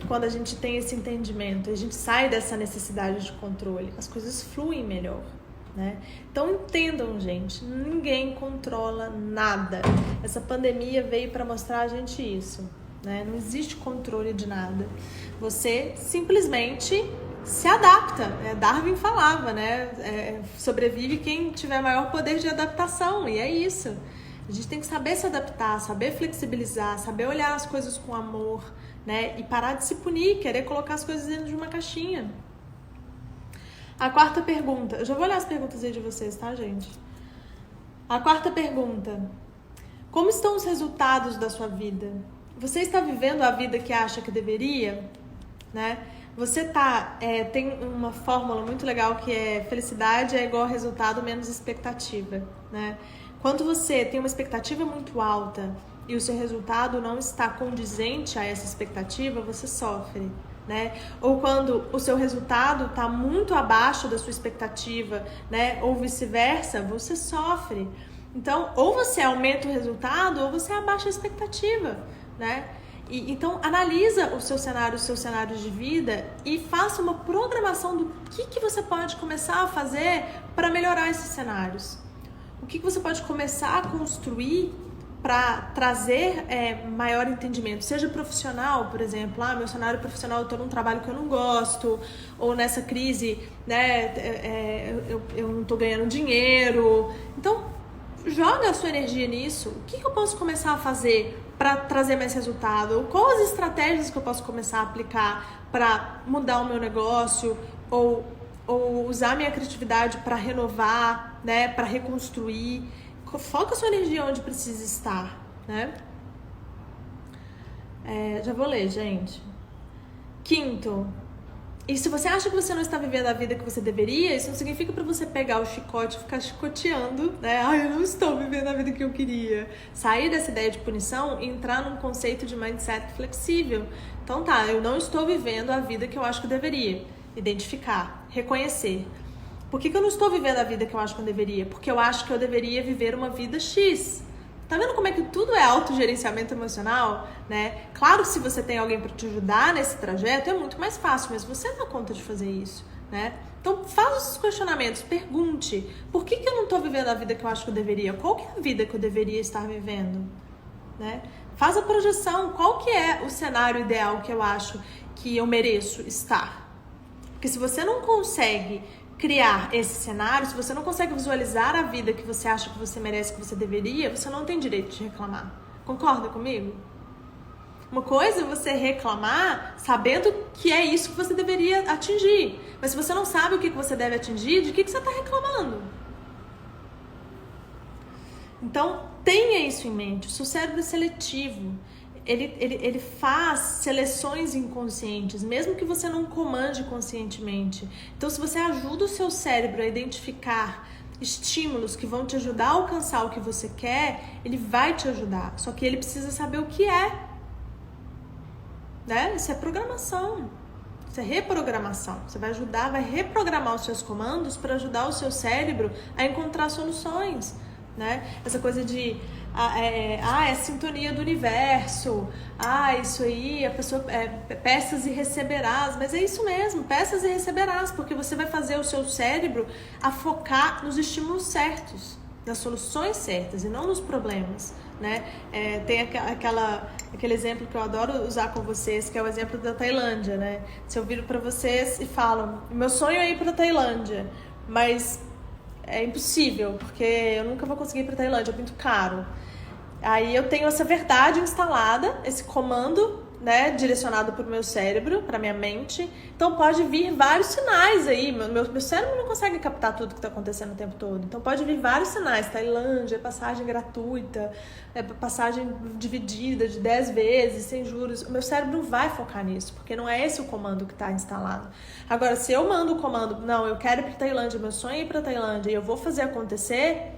A: quando a gente tem esse entendimento, a gente sai dessa necessidade de controle, as coisas fluem melhor. Né? Então entendam, gente, ninguém controla nada. Essa pandemia veio para mostrar a gente isso, né? Não existe controle de nada. Você simplesmente se adapta. Darwin falava, né? Sobrevive quem tiver maior poder de adaptação, e é isso. A gente tem que saber se adaptar, saber flexibilizar, saber olhar as coisas com amor, né? E parar de se punir, querer colocar as coisas dentro de uma caixinha. A quarta pergunta, eu já vou olhar as perguntas aí de vocês, tá, gente? A quarta pergunta, como estão os resultados da sua vida? Você está vivendo a vida que acha que deveria? Né? Você tem uma fórmula muito legal que é felicidade é igual a resultado menos expectativa, né? Quando você tem uma expectativa muito alta e o seu resultado não está condizente a essa expectativa, você sofre. Né? Ou quando o seu resultado está muito abaixo da sua expectativa, né? Ou vice-versa, você sofre. Então, ou você aumenta o resultado ou você abaixa a expectativa, né? Então, analisa o seu cenário, os seus cenários de vida e faça uma programação do que você pode começar a fazer para melhorar esses cenários. O que você pode começar a construir para trazer maior entendimento, seja profissional, por exemplo, meu cenário profissional, eu estou num trabalho que eu não gosto, ou nessa crise, né, eu não estou ganhando dinheiro. Então, joga a sua energia nisso. O que eu posso começar a fazer para trazer mais resultado? Quais as estratégias que eu posso começar a aplicar para mudar o meu negócio, ou usar a minha criatividade para renovar, né, para reconstruir? Foca a sua energia onde precisa estar, né? Já vou ler, gente. Quinto, e se você acha que você não está vivendo a vida que você deveria, isso não significa para você pegar o chicote e ficar chicoteando, né? Eu não estou vivendo a vida que eu queria. Sair dessa ideia de punição e entrar num conceito de mindset flexível. Então eu não estou vivendo a vida que eu acho que eu deveria. Identificar, reconhecer. Por que eu não estou vivendo a vida que eu acho que eu deveria? Porque eu acho que eu deveria viver uma vida X. Tá vendo como é que tudo é autogerenciamento emocional, né? Claro que se você tem alguém para te ajudar nesse trajeto, é muito mais fácil, mas você dá conta de fazer isso, né? Então, faça esses questionamentos, pergunte. Por que eu não estou vivendo a vida que eu acho que eu deveria? Qual que é a vida que eu deveria estar vivendo? Né? Faz a projeção. Qual que é o cenário ideal que eu acho que eu mereço estar? Porque se você não consegue criar esse cenário, se você não consegue visualizar a vida que você acha que você merece, que você deveria, você não tem direito de reclamar. Concorda comigo? Uma coisa é você reclamar sabendo que é isso que você deveria atingir. Mas se você não sabe o que você deve atingir, de que você está reclamando? Então, tenha isso em mente. O seu cérebro é seletivo. Ele faz seleções inconscientes, mesmo que você não comande conscientemente. Então, se você ajuda o seu cérebro a identificar estímulos que vão te ajudar a alcançar o que você quer, ele vai te ajudar. Só que ele precisa saber o que é. Né? Isso é programação. Isso é reprogramação. Você vai ajudar, vai reprogramar os seus comandos para ajudar o seu cérebro a encontrar soluções. Né? Essa coisa de é sintonia do universo, isso aí, a pessoa peças e receberás, mas é isso mesmo, peças e receberás, porque você vai fazer o seu cérebro a focar nos estímulos certos, nas soluções certas e não nos problemas, né? Tem aquele exemplo que eu adoro usar com vocês, que é o exemplo da Tailândia, né? Se eu viro para vocês e falo, meu sonho é ir para Tailândia, mas é impossível, porque eu nunca vou conseguir ir para Tailândia, é muito caro. Aí eu tenho essa verdade instalada, esse comando, né, direcionado para o meu cérebro, para minha mente. Então pode vir vários sinais aí. Meu cérebro não consegue captar tudo que está acontecendo o tempo todo. Então pode vir vários sinais. Tailândia, passagem gratuita, passagem dividida de 10 vezes, sem juros. O meu cérebro não vai focar nisso, porque não é esse o comando que está instalado. Agora, se eu mando o comando, não, eu quero ir para Tailândia, meu sonho é ir para Tailândia e eu vou fazer acontecer,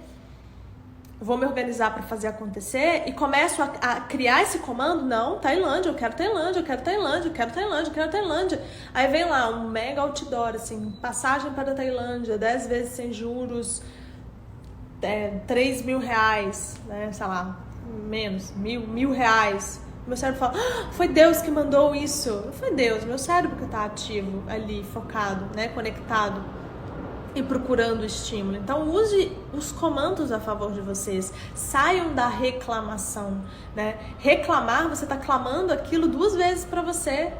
A: vou me organizar para fazer acontecer e começo a criar esse comando, não, Tailândia, eu quero Tailândia, eu quero Tailândia, eu quero Tailândia, eu quero Tailândia. Aí vem lá um mega outdoor, assim, passagem para a Tailândia, 10 vezes sem juros, 3 mil reais, né, sei lá, menos, mil reais. Meu cérebro fala, foi Deus que mandou isso. Não foi Deus, meu cérebro que está ativo ali, focado, né, conectado e procurando estímulo. Então use os comandos a favor de vocês. Saiam da reclamação, né? Reclamar, você está clamando aquilo 2 vezes para você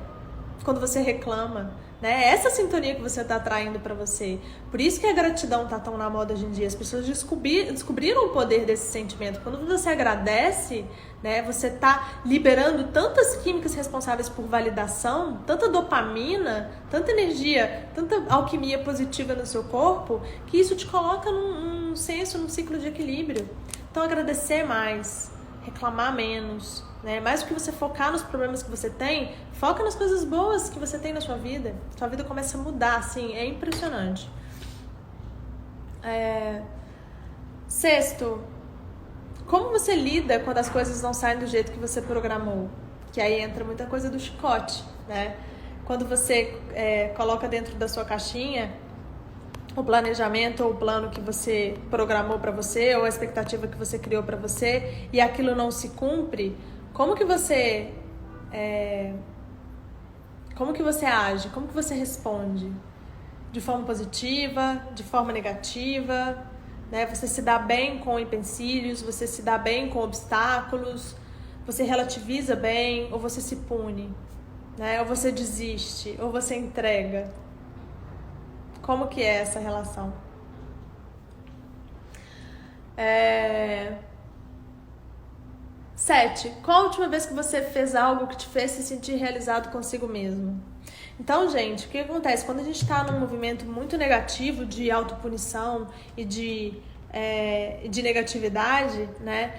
A: quando você reclama, né? Essa sintonia que você está atraindo para você. Por isso que a gratidão tá tão na moda hoje em dia. As pessoas descobriram o poder desse sentimento. Quando você agradece, né, você tá liberando tantas químicas responsáveis por validação, tanta dopamina, tanta energia, tanta alquimia positiva no seu corpo, que isso te coloca num senso, num ciclo de equilíbrio. Então agradecer mais, reclamar menos, né? Mais do que você focar nos problemas que você tem, foca nas coisas boas que você tem na sua vida. Sua vida começa a mudar, assim, é impressionante. Sexto, como você lida quando as coisas não saem do jeito que você programou? Que aí entra muita coisa do chicote, né? Quando você coloca dentro da sua caixinha o planejamento ou o plano que você programou para você ou a expectativa que você criou para você e aquilo não se cumpre, como que você age? Como que você responde? De forma positiva, de forma negativa, né? Você se dá bem com empecilhos, você se dá bem com obstáculos, você relativiza bem ou você se pune, né? Ou você desiste, ou você entrega. Como que é essa relação? 7. Qual a última vez que você fez algo que te fez se sentir realizado consigo mesmo? Então, gente, o que acontece? Quando a gente está num movimento muito negativo de autopunição e de negatividade, né?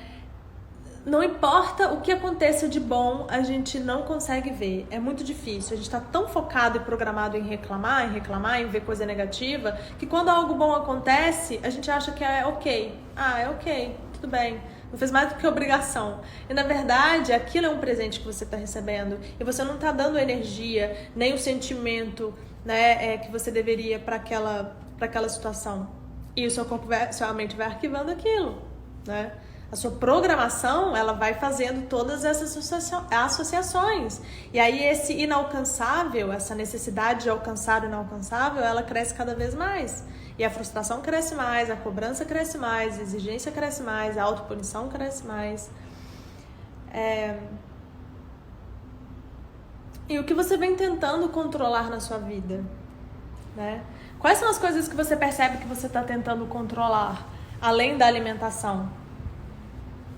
A: Não importa o que aconteça de bom, a gente não consegue ver. É muito difícil. A gente está tão focado e programado em reclamar, em ver coisa negativa, que quando algo bom acontece, a gente acha que é ok. É ok, tudo bem. Não fez mais do que obrigação. E na verdade, aquilo é um presente que você está recebendo. E você não está dando energia, nem o sentimento, né, que você deveria para aquela situação. E o seu corpo, sua mente vai arquivando aquilo, né? A sua programação, ela vai fazendo todas essas associações. E aí esse inalcançável, essa necessidade de alcançar o inalcançável, ela cresce cada vez mais. E a frustração cresce mais, a cobrança cresce mais, a exigência cresce mais, a autopunição cresce mais. E o que você vem tentando controlar na sua vida? né? Quais são as coisas que você percebe que você está tentando controlar, além da alimentação?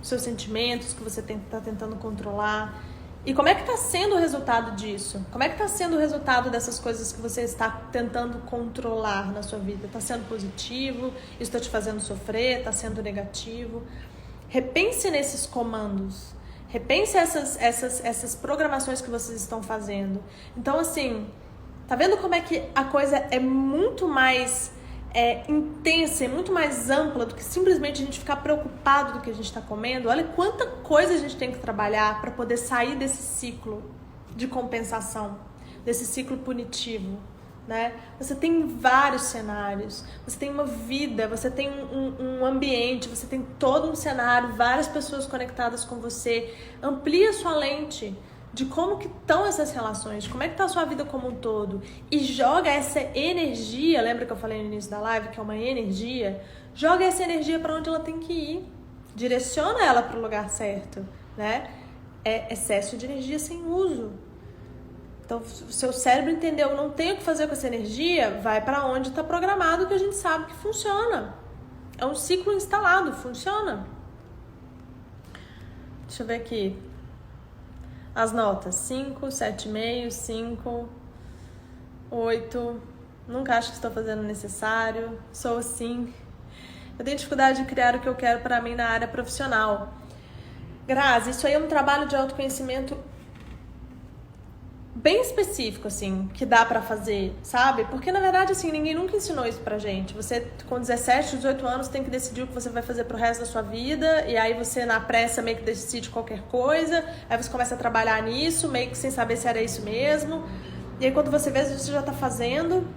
A: Seus sentimentos que você está tentando controlar. E como é que está sendo o resultado disso? Como é que está sendo o resultado dessas coisas que você está tentando controlar na sua vida? Está sendo positivo? Isso está te fazendo sofrer? Está sendo negativo? Repense nesses comandos. Repense essas programações que vocês estão fazendo. Então, assim, tá vendo como é que a coisa é muito mais intensa e muito mais ampla do que simplesmente a gente ficar preocupado do que a gente está comendo? Olha quanta coisa a gente tem que trabalhar para poder sair desse ciclo de compensação, desse ciclo punitivo, né? Você tem vários cenários, você tem uma vida, você tem um ambiente, você tem todo um cenário, várias pessoas conectadas com você. Amplia sua lente de como que estão essas relações, de como é que está a sua vida como um todo, e joga essa energia, lembra que eu falei no início da live que é uma energia? Joga essa energia para onde ela tem que ir, direciona ela para o lugar certo, né? É excesso de energia sem uso. Então, o seu cérebro entendeu, não tem o que fazer com essa energia, vai para onde está programado, que a gente sabe que funciona. É um ciclo instalado, funciona. Deixa eu ver aqui. As notas, 5, 7,5, 5, 8, nunca acho que estou fazendo o necessário, sou assim. Eu tenho dificuldade de criar o que eu quero para mim na área profissional. Grazi, isso aí é um trabalho de autoconhecimento bem específico, assim, que dá pra fazer, sabe? Porque, na verdade, assim, ninguém nunca ensinou isso pra gente. Você, com 17, 18 anos, tem que decidir o que você vai fazer pro resto da sua vida, e aí você, na pressa, meio que decide qualquer coisa, aí você começa a trabalhar nisso, meio que sem saber se era isso mesmo, e aí quando você vê, você já tá fazendo,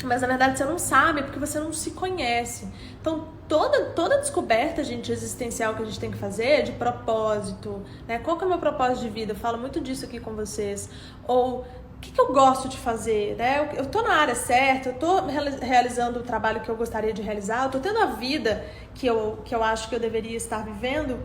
A: mas, na verdade, você não sabe, porque você não se conhece. Então, toda descoberta, gente, existencial que a gente tem que fazer é de propósito, né? Qual que é o meu propósito de vida? Eu falo muito disso aqui com vocês. Ou, o que eu gosto de fazer, né? Eu tô na área certa, eu tô realizando o trabalho que eu gostaria de realizar, eu tô tendo a vida que eu acho que eu deveria estar vivendo.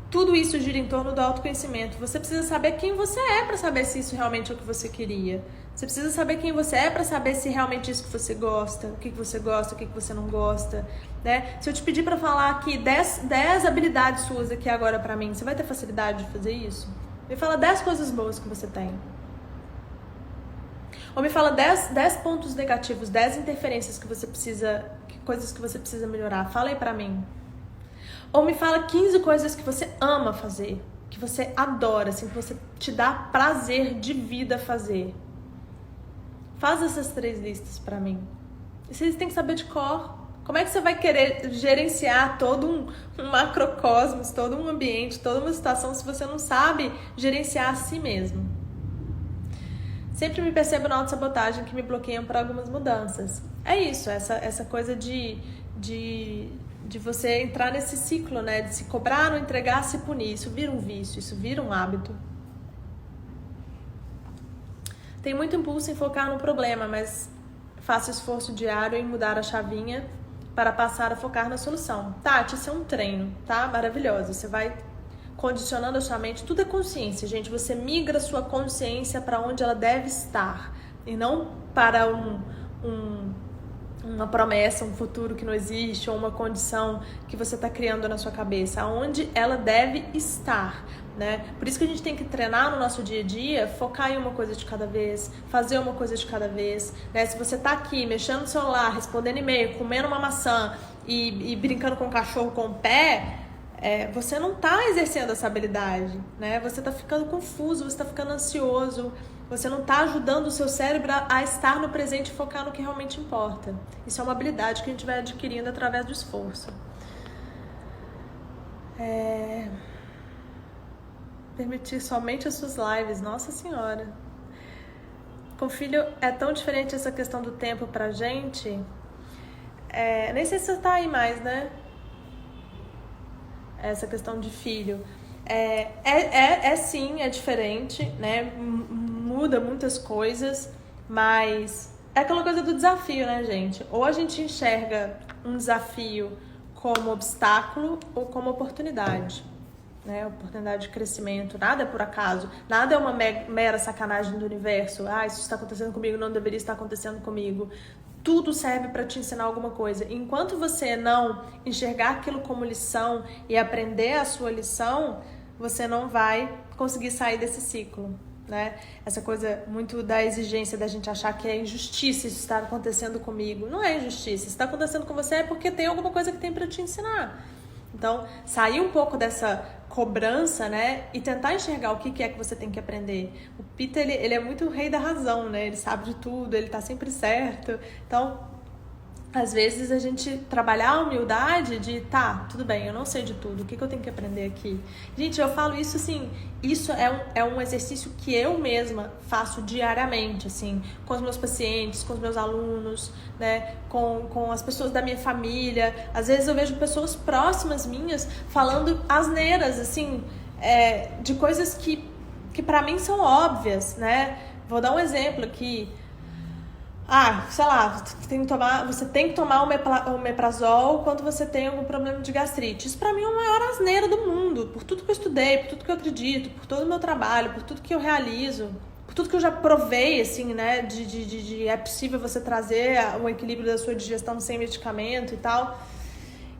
A: Tudo isso gira em torno do autoconhecimento. Você precisa saber quem você é para saber se isso realmente é o que você queria. Você precisa saber quem você é para saber se realmente é isso que você gosta, o que você gosta, o que você não gosta, né? Se eu te pedir para falar aqui 10 habilidades suas aqui agora para mim, você vai ter facilidade de fazer isso? Me fala 10 coisas boas que você tem. Ou me fala 10 pontos negativos, 10 interferências que você precisa, coisas que você precisa melhorar. Fala aí para mim. Ou me fala 15 coisas que você ama fazer, que você adora, assim, que você te dá prazer de vida fazer. Faz essas 3 listas pra mim. E vocês têm que saber de cor. Como é que você vai querer gerenciar todo um macrocosmos, todo um ambiente, toda uma situação, se você não sabe gerenciar a si mesmo? Sempre me percebo na autossabotagem que me bloqueiam para algumas mudanças. É isso, essa coisa de você entrar nesse ciclo, né? De se cobrar, não entregar, se punir. Isso vira um vício, isso vira um hábito. Tem muito impulso em focar no problema, mas faço esforço diário em mudar a chavinha para passar a focar na solução. Tati, isso é um treino, tá? Maravilhoso. Você vai condicionando a sua mente. Tudo é consciência, gente. Você migra a sua consciência para onde ela deve estar e não para uma promessa, um futuro que não existe ou uma condição que você está criando na sua cabeça, aonde ela deve estar, né? Por isso que a gente tem que treinar no nosso dia a dia, focar em uma coisa de cada vez, fazer uma coisa de cada vez, né? Se você tá aqui mexendo no celular, respondendo e-mail, comendo uma maçã e brincando com o cachorro com o pé, você não tá exercendo essa habilidade, né? Você tá ficando confuso, você tá ficando ansioso, você não está ajudando o seu cérebro a estar no presente e focar no que realmente importa. Isso é uma habilidade que a gente vai adquirindo através do esforço. Permitir somente as suas lives, nossa senhora. Com filho é tão diferente essa questão do tempo pra gente. Nem sei se você tá aí mais, né? Essa questão de filho. Sim, é diferente, né? Muda muitas coisas, mas é aquela coisa do desafio, né, gente? Ou a gente enxerga um desafio como obstáculo ou como oportunidade. né? Oportunidade de crescimento. Nada é por acaso. Nada é uma mera sacanagem do universo. Ah, isso está acontecendo comigo, não deveria estar acontecendo comigo. Tudo serve para te ensinar alguma coisa. Enquanto você não enxergar aquilo como lição e aprender a sua lição, você não vai conseguir sair desse ciclo, né? Essa coisa muito da exigência da gente achar que é injustiça isso estar acontecendo comigo. Não é injustiça. Se está acontecendo com você é porque tem alguma coisa que tem para te ensinar. Então, sair um pouco dessa cobrança, né? E tentar enxergar o que é que você tem que aprender. O Peter, ele é muito o rei da razão, né? Ele sabe de tudo, ele tá sempre certo. Então, às vezes a gente trabalhar a humildade de, tá, tudo bem, eu não sei de tudo, o que eu tenho que aprender aqui? Gente, eu falo isso assim, isso é um exercício que eu mesma faço diariamente, assim, com os meus pacientes, com os meus alunos, né, com as pessoas da minha família. Às vezes eu vejo pessoas próximas minhas falando asneiras, assim, de coisas que pra mim são óbvias, né? Vou dar um exemplo aqui. Sei lá, você tem que tomar o omeprazol quando você tem algum problema de gastrite. Isso pra mim é a maior asneira do mundo. Por tudo que eu estudei, por tudo que eu acredito, por todo o meu trabalho, por tudo que eu realizo, por tudo que eu já provei, assim, né, de é possível você trazer o equilíbrio da sua digestão sem medicamento e tal.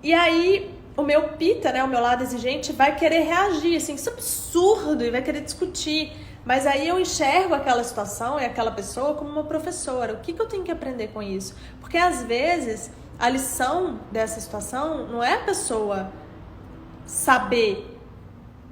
A: E aí, o meu pita, né, o meu lado exigente, vai querer reagir, assim, isso é absurdo, e vai querer discutir. Mas aí eu enxergo aquela situação e aquela pessoa como uma professora. O que eu tenho que aprender com isso? Porque às vezes a lição dessa situação não é a pessoa saber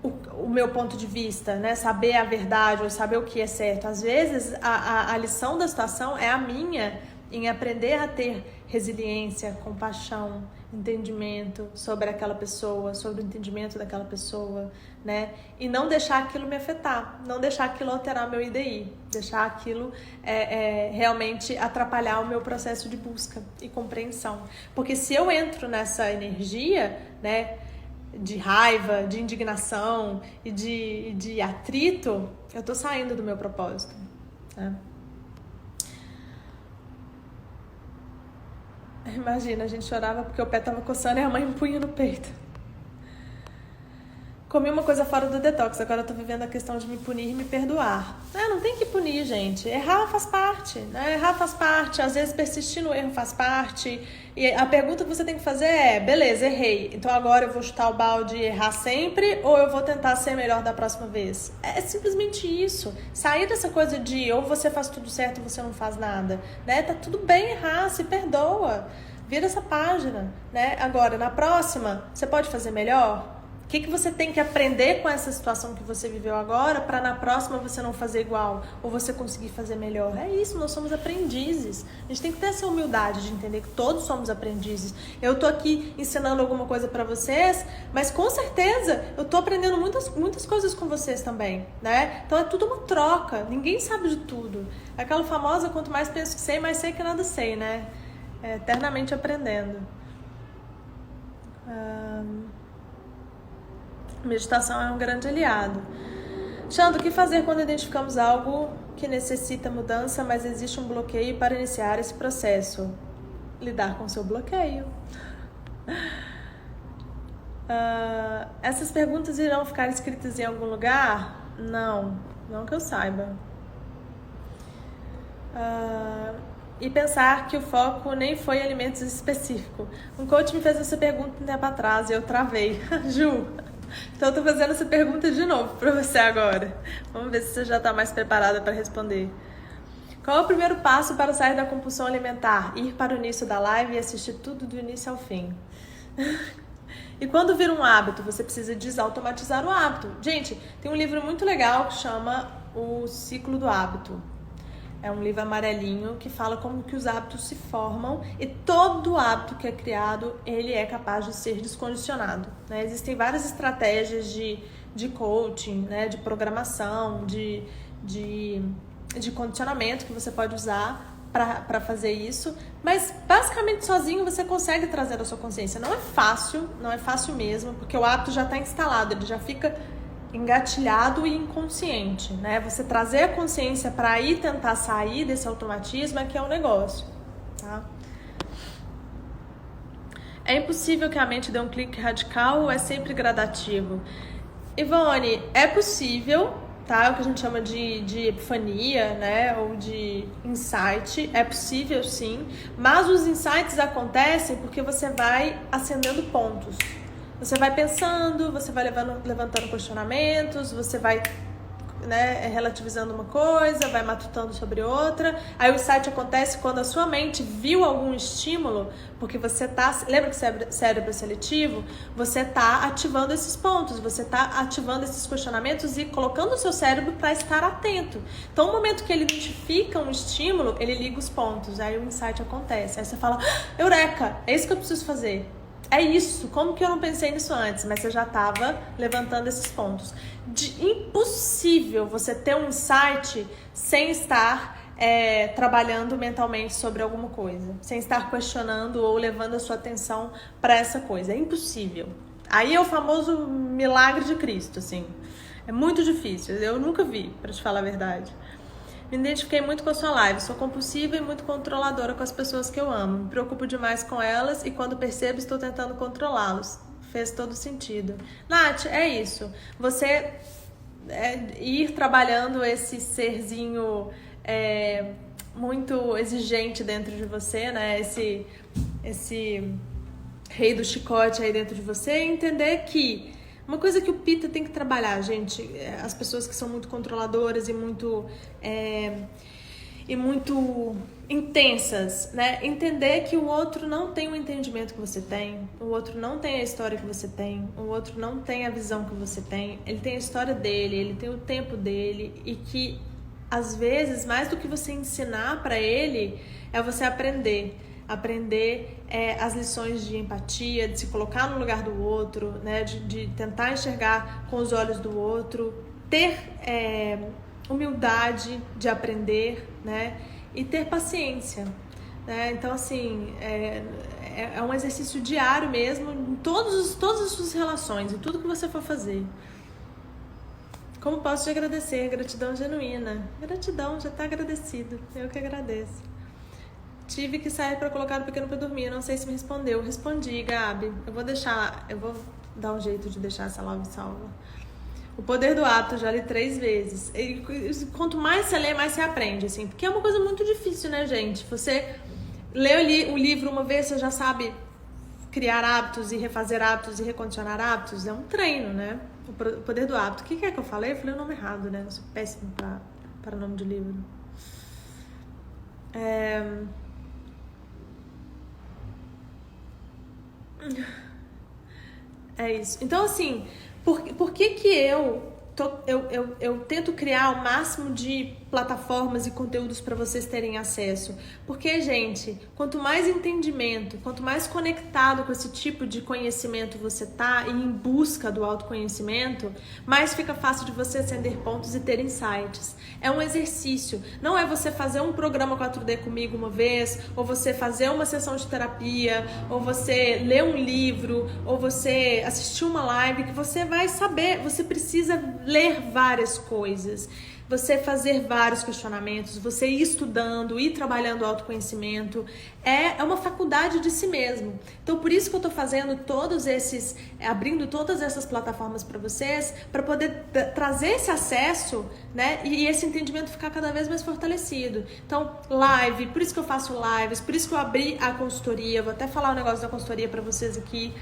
A: o meu ponto de vista, né? Saber a verdade ou saber o que é certo. Às vezes a lição da situação é a minha em aprender a ter resiliência, compaixão, entendimento sobre aquela pessoa, sobre o entendimento daquela pessoa, né? E não deixar aquilo me afetar, não deixar aquilo alterar meu IDI, deixar aquilo realmente atrapalhar o meu processo de busca e compreensão. Porque se eu entro nessa energia, né, de raiva, de indignação e de atrito, eu tô saindo do meu propósito, né? Imagina, a gente chorava porque o pé tava coçando e a mãe punha no peito. Comi uma coisa fora do detox, agora eu tô vivendo a questão de me punir e me perdoar. Não tem que punir, gente. Errar faz parte, né? Errar faz parte, às vezes persistir no erro faz parte. E a pergunta que você tem que fazer é, beleza, errei. Então agora eu vou chutar o balde e errar sempre ou eu vou tentar ser melhor da próxima vez? É simplesmente isso. Sair dessa coisa de ou você faz tudo certo ou você não faz nada, né? Tá tudo bem errar, se perdoa. Vira essa página, né? Agora, na próxima, você pode fazer melhor? O que você tem que aprender com essa situação que você viveu agora para na próxima você não fazer igual ou você conseguir fazer melhor? É isso, nós somos aprendizes. A gente tem que ter essa humildade de entender que todos somos aprendizes. Eu tô aqui ensinando alguma coisa para vocês, mas com certeza eu tô aprendendo muitas coisas com vocês também, né? Então é tudo uma troca, ninguém sabe de tudo. Aquela famosa, quanto mais penso que sei, mais sei que nada sei, né? Eternamente aprendendo. Meditação é um grande aliado. Xandro, o que fazer quando identificamos algo que necessita mudança, mas existe um bloqueio para iniciar esse processo? Lidar com o seu bloqueio. Essas perguntas irão ficar escritas em algum lugar? Não que eu saiba. E pensar que o foco nem foi alimentos específicos. Um coach me fez essa pergunta um tempo atrás e eu travei. Ju, então eu tô fazendo essa pergunta de novo pra você agora. Vamos ver se você já tá mais preparada para responder. Qual é o primeiro passo para sair da compulsão alimentar? Ir para o início da live e assistir tudo do início ao fim. E quando vira um hábito, você precisa desautomatizar o hábito. Gente, tem um livro muito legal que chama O Ciclo do Hábito. É um livro amarelinho que fala como que os hábitos se formam e todo hábito que é criado, ele é capaz de ser descondicionado, né? Existem várias estratégias de coaching, né? De programação, de condicionamento que você pode usar para fazer isso, mas basicamente sozinho você consegue trazer a sua consciência. Não é fácil mesmo, porque o hábito já está instalado, ele já fica engatilhado e inconsciente, né? Você trazer a consciência para aí tentar sair desse automatismo é que é um negócio, tá? É impossível que a mente dê um clique radical ou é sempre gradativo? Ivone, é possível, tá? É o que a gente chama de epifania, né? Ou de insight. É possível, sim. Mas os insights acontecem porque você vai acendendo pontos. Você vai pensando, você vai levantando questionamentos, você vai, né, relativizando uma coisa, vai matutando sobre outra. Aí o insight acontece quando a sua mente viu algum estímulo, porque você tá, lembra que cérebro é seletivo? Você tá ativando esses pontos, você tá ativando esses questionamentos e colocando o seu cérebro para estar atento. Então, no momento que ele identifica um estímulo, ele liga os pontos, aí o insight acontece. Aí você fala, eureka, é isso que eu preciso fazer. É isso, como que eu não pensei nisso antes? Mas você já estava levantando esses pontos. Impossível você ter um insight sem estar trabalhando mentalmente sobre alguma coisa, sem estar questionando ou levando a sua atenção para essa coisa. É impossível. Aí é o famoso milagre de Cristo, assim. É muito difícil, eu nunca vi, para te falar a verdade. Me identifiquei muito com a sua live. Sou compulsiva e muito controladora com as pessoas que eu amo. Me preocupo demais com elas e quando percebo estou tentando controlá-los. Fez todo sentido. Nath, é isso. Você ir trabalhando esse serzinho muito exigente dentro de você, né? Esse rei do chicote aí dentro de você e entender que uma coisa que o Pitta tem que trabalhar, gente, as pessoas que são muito controladoras e muito intensas, né? Entender que o outro não tem o entendimento que você tem, o outro não tem a história que você tem, o outro não tem a visão que você tem, ele tem a história dele, ele tem o tempo dele e que, às vezes, mais do que você ensinar para ele, é você aprender as lições de empatia, de se colocar no lugar do outro, né? De tentar enxergar com os olhos do outro, ter humildade de aprender, né? E ter paciência, né? Então, assim, é um exercício diário mesmo em todas as suas relações, em tudo que você for fazer. Como posso te agradecer? Gratidão genuína. Gratidão, já está agradecido. Eu que agradeço. Tive que sair para colocar o pequeno para dormir. Não sei se me respondeu. Respondi, Gabi. Eu vou dar um jeito de deixar essa live salva. O Poder do Hábito, já li 3 vezes. E quanto mais você lê, mais você aprende, assim. Porque é uma coisa muito difícil, né, gente? Você lê o livro uma vez, você já sabe criar hábitos e refazer hábitos e recondicionar hábitos. É um treino, né? O Poder do Hábito. O que é que eu falei? Eu falei o nome errado, né? Eu sou péssima para nome de livro. É isso. Então, assim, por que eu tento criar o máximo de plataformas e conteúdos para vocês terem acesso? Porque, gente, quanto mais entendimento, quanto mais conectado com esse tipo de conhecimento você tá e em busca do autoconhecimento, mais fica fácil de você acender pontos e ter insights. É um exercício. Não é você fazer um programa 4D comigo uma vez, ou você fazer uma sessão de terapia, ou você ler um livro, ou você assistir uma live que você vai saber. Você precisa ler várias coisas, você fazer vários questionamentos, você ir estudando, ir trabalhando o autoconhecimento, é uma faculdade de si mesmo. Então, por isso que eu tô fazendo abrindo todas essas plataformas para vocês, para poder trazer esse acesso, né, e esse entendimento ficar cada vez mais fortalecido. Então, live, por isso que eu faço lives, por isso que eu abri a consultoria, vou até falar um negócio da consultoria para vocês aqui.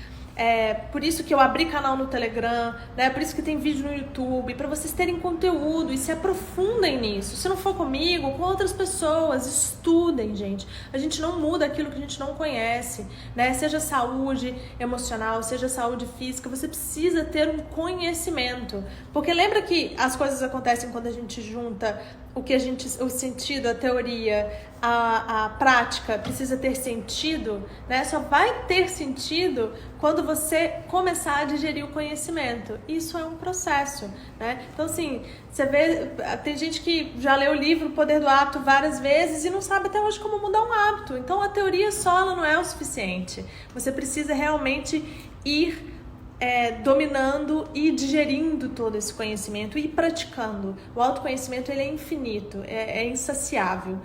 A: Por isso que eu abri canal no Telegram, né? Por isso que tem vídeo no YouTube, para vocês terem conteúdo e se aprofundem nisso. Se não for comigo, com outras pessoas, estudem, gente. A gente não muda aquilo que a gente não conhece, né? Seja saúde emocional, seja saúde física, você precisa ter um conhecimento. Porque lembra que as coisas acontecem quando a gente junta o sentido, a teoria, a prática precisa ter sentido, né? Só vai ter sentido quando você começar a digerir o conhecimento. Isso é um processo, né? Então, assim, você vê, tem gente que já leu o livro O Poder do Hábito várias vezes e não sabe até hoje como mudar um hábito. Então, a teoria só ela não é o suficiente. Você precisa realmente ir dominando e digerindo todo esse conhecimento e praticando. O autoconhecimento ele é infinito, é insaciável.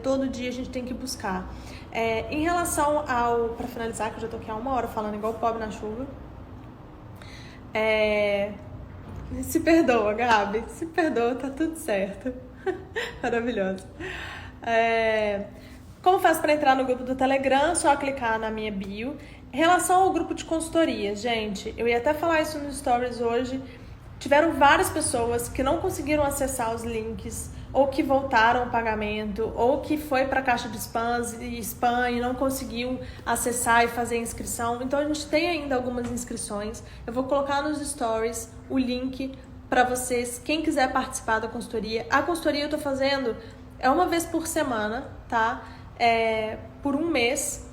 A: Todo dia a gente tem que buscar. Em relação para finalizar, que eu já tô aqui há 1 hora falando igual o pobre na chuva, Se perdoa, Gabi. Se perdoa, tá tudo certo. Maravilhoso. Como faz para entrar no grupo do Telegram? Só clicar na minha bio. Em relação ao grupo de consultoria, gente, eu ia até falar isso nos stories hoje. Tiveram várias pessoas que não conseguiram acessar os links, ou que voltaram o pagamento, ou que foi para a caixa de spam e não conseguiu acessar e fazer a inscrição. Então a gente tem ainda algumas inscrições. Eu vou colocar nos stories o link para vocês, quem quiser participar da consultoria. A consultoria eu tô fazendo uma vez por semana, tá? Por um mês.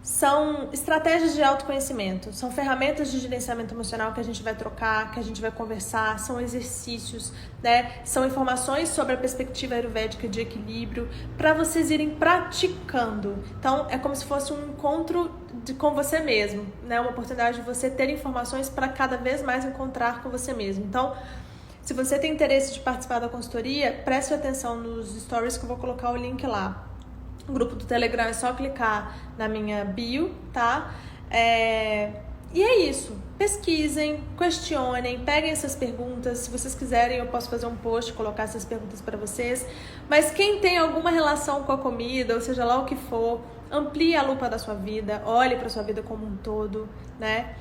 A: São estratégias de autoconhecimento, são ferramentas de gerenciamento emocional que a gente vai trocar, que a gente vai conversar, são exercícios, né? São informações sobre a perspectiva ayurvédica de equilíbrio para vocês irem praticando. Então, é como se fosse um encontro com você mesmo, né? Uma oportunidade de você ter informações para cada vez mais encontrar com você mesmo. Então, se você tem interesse de participar da consultoria, preste atenção nos stories que eu vou colocar o link lá. O grupo do Telegram é só clicar na minha bio, tá? E é isso. Pesquisem, questionem, peguem essas perguntas. Se vocês quiserem, eu posso fazer um post, colocar essas perguntas para vocês. Mas quem tem alguma relação com a comida, ou seja lá o que for, amplie a lupa da sua vida, olhe para sua vida como um todo, né?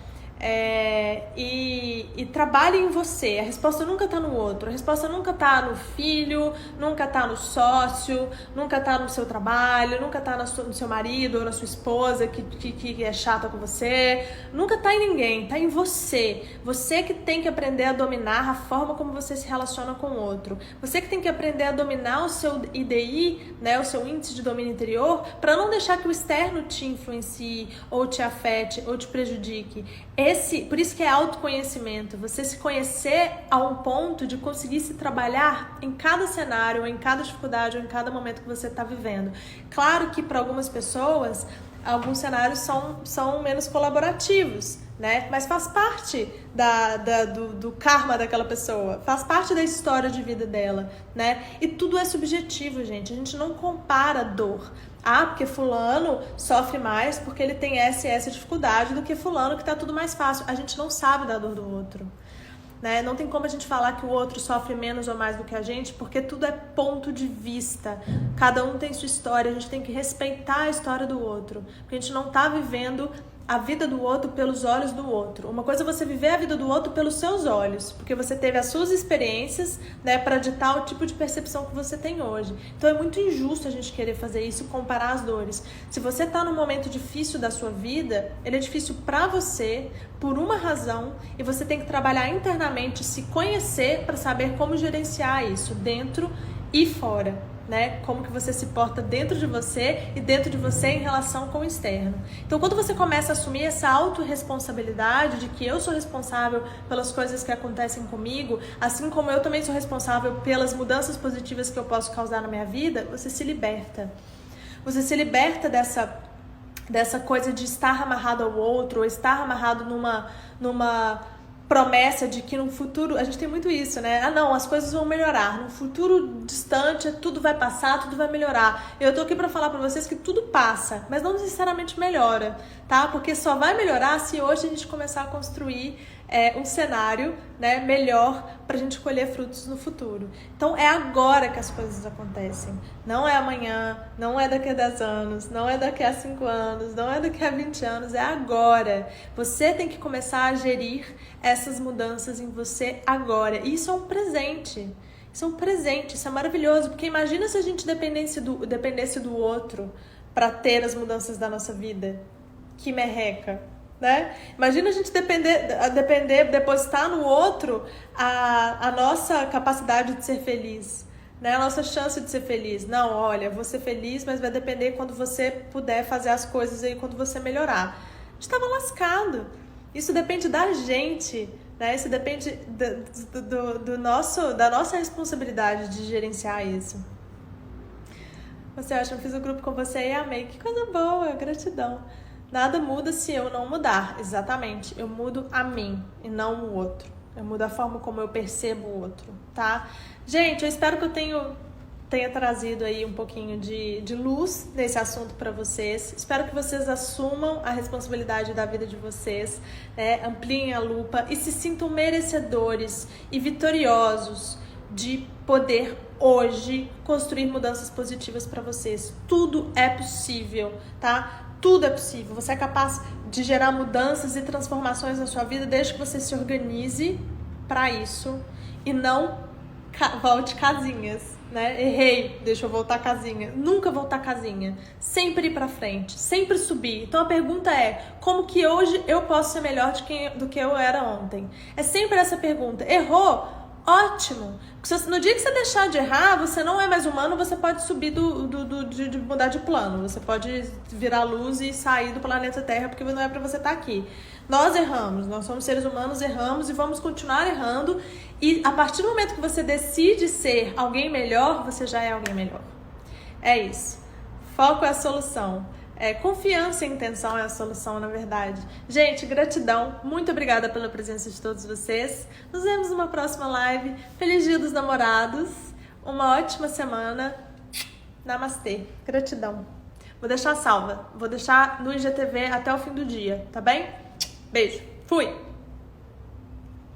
A: E trabalhe em você. A resposta nunca tá no outro, a resposta nunca tá no filho, nunca tá no sócio, nunca tá no seu trabalho, nunca tá no seu marido ou na sua esposa que é chata com você, nunca tá em ninguém, tá em você. Você que tem que aprender a dominar a forma como você se relaciona com o outro, você que tem que aprender a dominar o seu IDI, né, o seu índice de domínio interior, para não deixar que o externo te influencie ou te afete ou te prejudique. Por isso que é autoconhecimento, você se conhecer a um ponto de conseguir se trabalhar em cada cenário, em cada dificuldade ou em cada momento que você está vivendo. Claro que para algumas pessoas, alguns cenários são menos colaborativos, né? Mas faz parte do karma daquela pessoa, faz parte da história de vida dela, né? E tudo é subjetivo, gente, a gente não compara dor. Porque fulano sofre mais porque ele tem essa dificuldade do que fulano que tá tudo mais fácil. A gente não sabe da dor do outro, né? Não tem como a gente falar que o outro sofre menos ou mais do que a gente, porque tudo é ponto de vista. Cada um tem sua história, a gente tem que respeitar a história do outro, porque a gente não tá vivendo a vida do outro pelos olhos do outro. Uma coisa é você viver a vida do outro pelos seus olhos, porque você teve as suas experiências, né, para ditar o tipo de percepção que você tem hoje. Então é muito injusto a gente querer fazer isso, comparar as dores. Se você tá num momento difícil da sua vida, ele é difícil para você por uma razão, e você tem que trabalhar internamente, se conhecer para saber como gerenciar isso dentro e fora, né? Como que você se porta dentro de você e dentro de você em relação com o externo. Então, quando você começa a assumir essa autorresponsabilidade de que eu sou responsável pelas coisas que acontecem comigo, assim como eu também sou responsável pelas mudanças positivas que eu posso causar na minha vida, você se liberta. Você se liberta dessa coisa de estar amarrado ao outro, ou estar amarrado numa promessa de que no futuro, a gente tem muito isso, né? Não, as coisas vão melhorar. No futuro distante, tudo vai passar, tudo vai melhorar. Eu tô aqui pra falar pra vocês que tudo passa, mas não necessariamente melhora, tá? Porque só vai melhorar se hoje a gente começar a construir um cenário, né, melhor pra gente colher frutos no futuro. Então é agora que as coisas acontecem. Não é amanhã, não é daqui a 10 anos, não é daqui a 5 anos, não é daqui a 20 anos, é agora. Você tem que começar a gerir essas mudanças em você agora. E isso é um presente. Isso é um presente, isso é maravilhoso, porque imagina se a gente dependesse do outro para ter as mudanças da nossa vida. Que merreca, né? Imagina a gente depender, depositar no outro a nossa capacidade de ser feliz, né? A nossa chance de ser feliz. Não, olha, vou ser feliz, mas vai depender quando você puder fazer as coisas aí, quando você melhorar. A gente estava lascado. Isso depende da gente, né? Isso depende da nossa responsabilidade de gerenciar isso. Você acha, eu fiz o grupo com você e amei. Que coisa boa, gratidão. Nada muda se eu não mudar. Exatamente. Eu mudo a mim e não o outro. Eu mudo a forma como eu percebo o outro, tá? Gente, eu espero que eu tenha tenha trazido aí um pouquinho de luz nesse assunto para vocês. Espero que vocês assumam a responsabilidade da vida de vocês, né? Ampliem a lupa e se sintam merecedores e vitoriosos de poder hoje construir mudanças positivas para vocês. Tudo é possível, tá? Tudo é possível. Você é capaz de gerar mudanças e transformações na sua vida desde que você se organize para isso e não volte casinhas, né? Errei, deixa eu voltar casinha. Nunca voltar casinha. Sempre ir pra frente, sempre subir. Então a pergunta é, como que hoje eu posso ser melhor do que eu era ontem? É sempre essa pergunta. Errou? Ótimo! No dia que você deixar de errar, você não é mais humano, você pode subir de mudar de plano. Você pode virar luz e sair do planeta Terra, porque não é pra você estar aqui. Nós erramos, nós somos seres humanos, erramos e vamos continuar errando. E a partir do momento que você decide ser alguém melhor, você já é alguém melhor. É isso. Foco é a solução. Confiança e intenção é a solução, na verdade. Gente, gratidão. Muito obrigada pela presença de todos vocês. Nos vemos numa próxima live. Feliz Dia dos Namorados. Uma ótima semana. Namastê. Gratidão. Vou deixar salva. Vou deixar no IGTV até o fim do dia, tá bem? Beijo. Fui!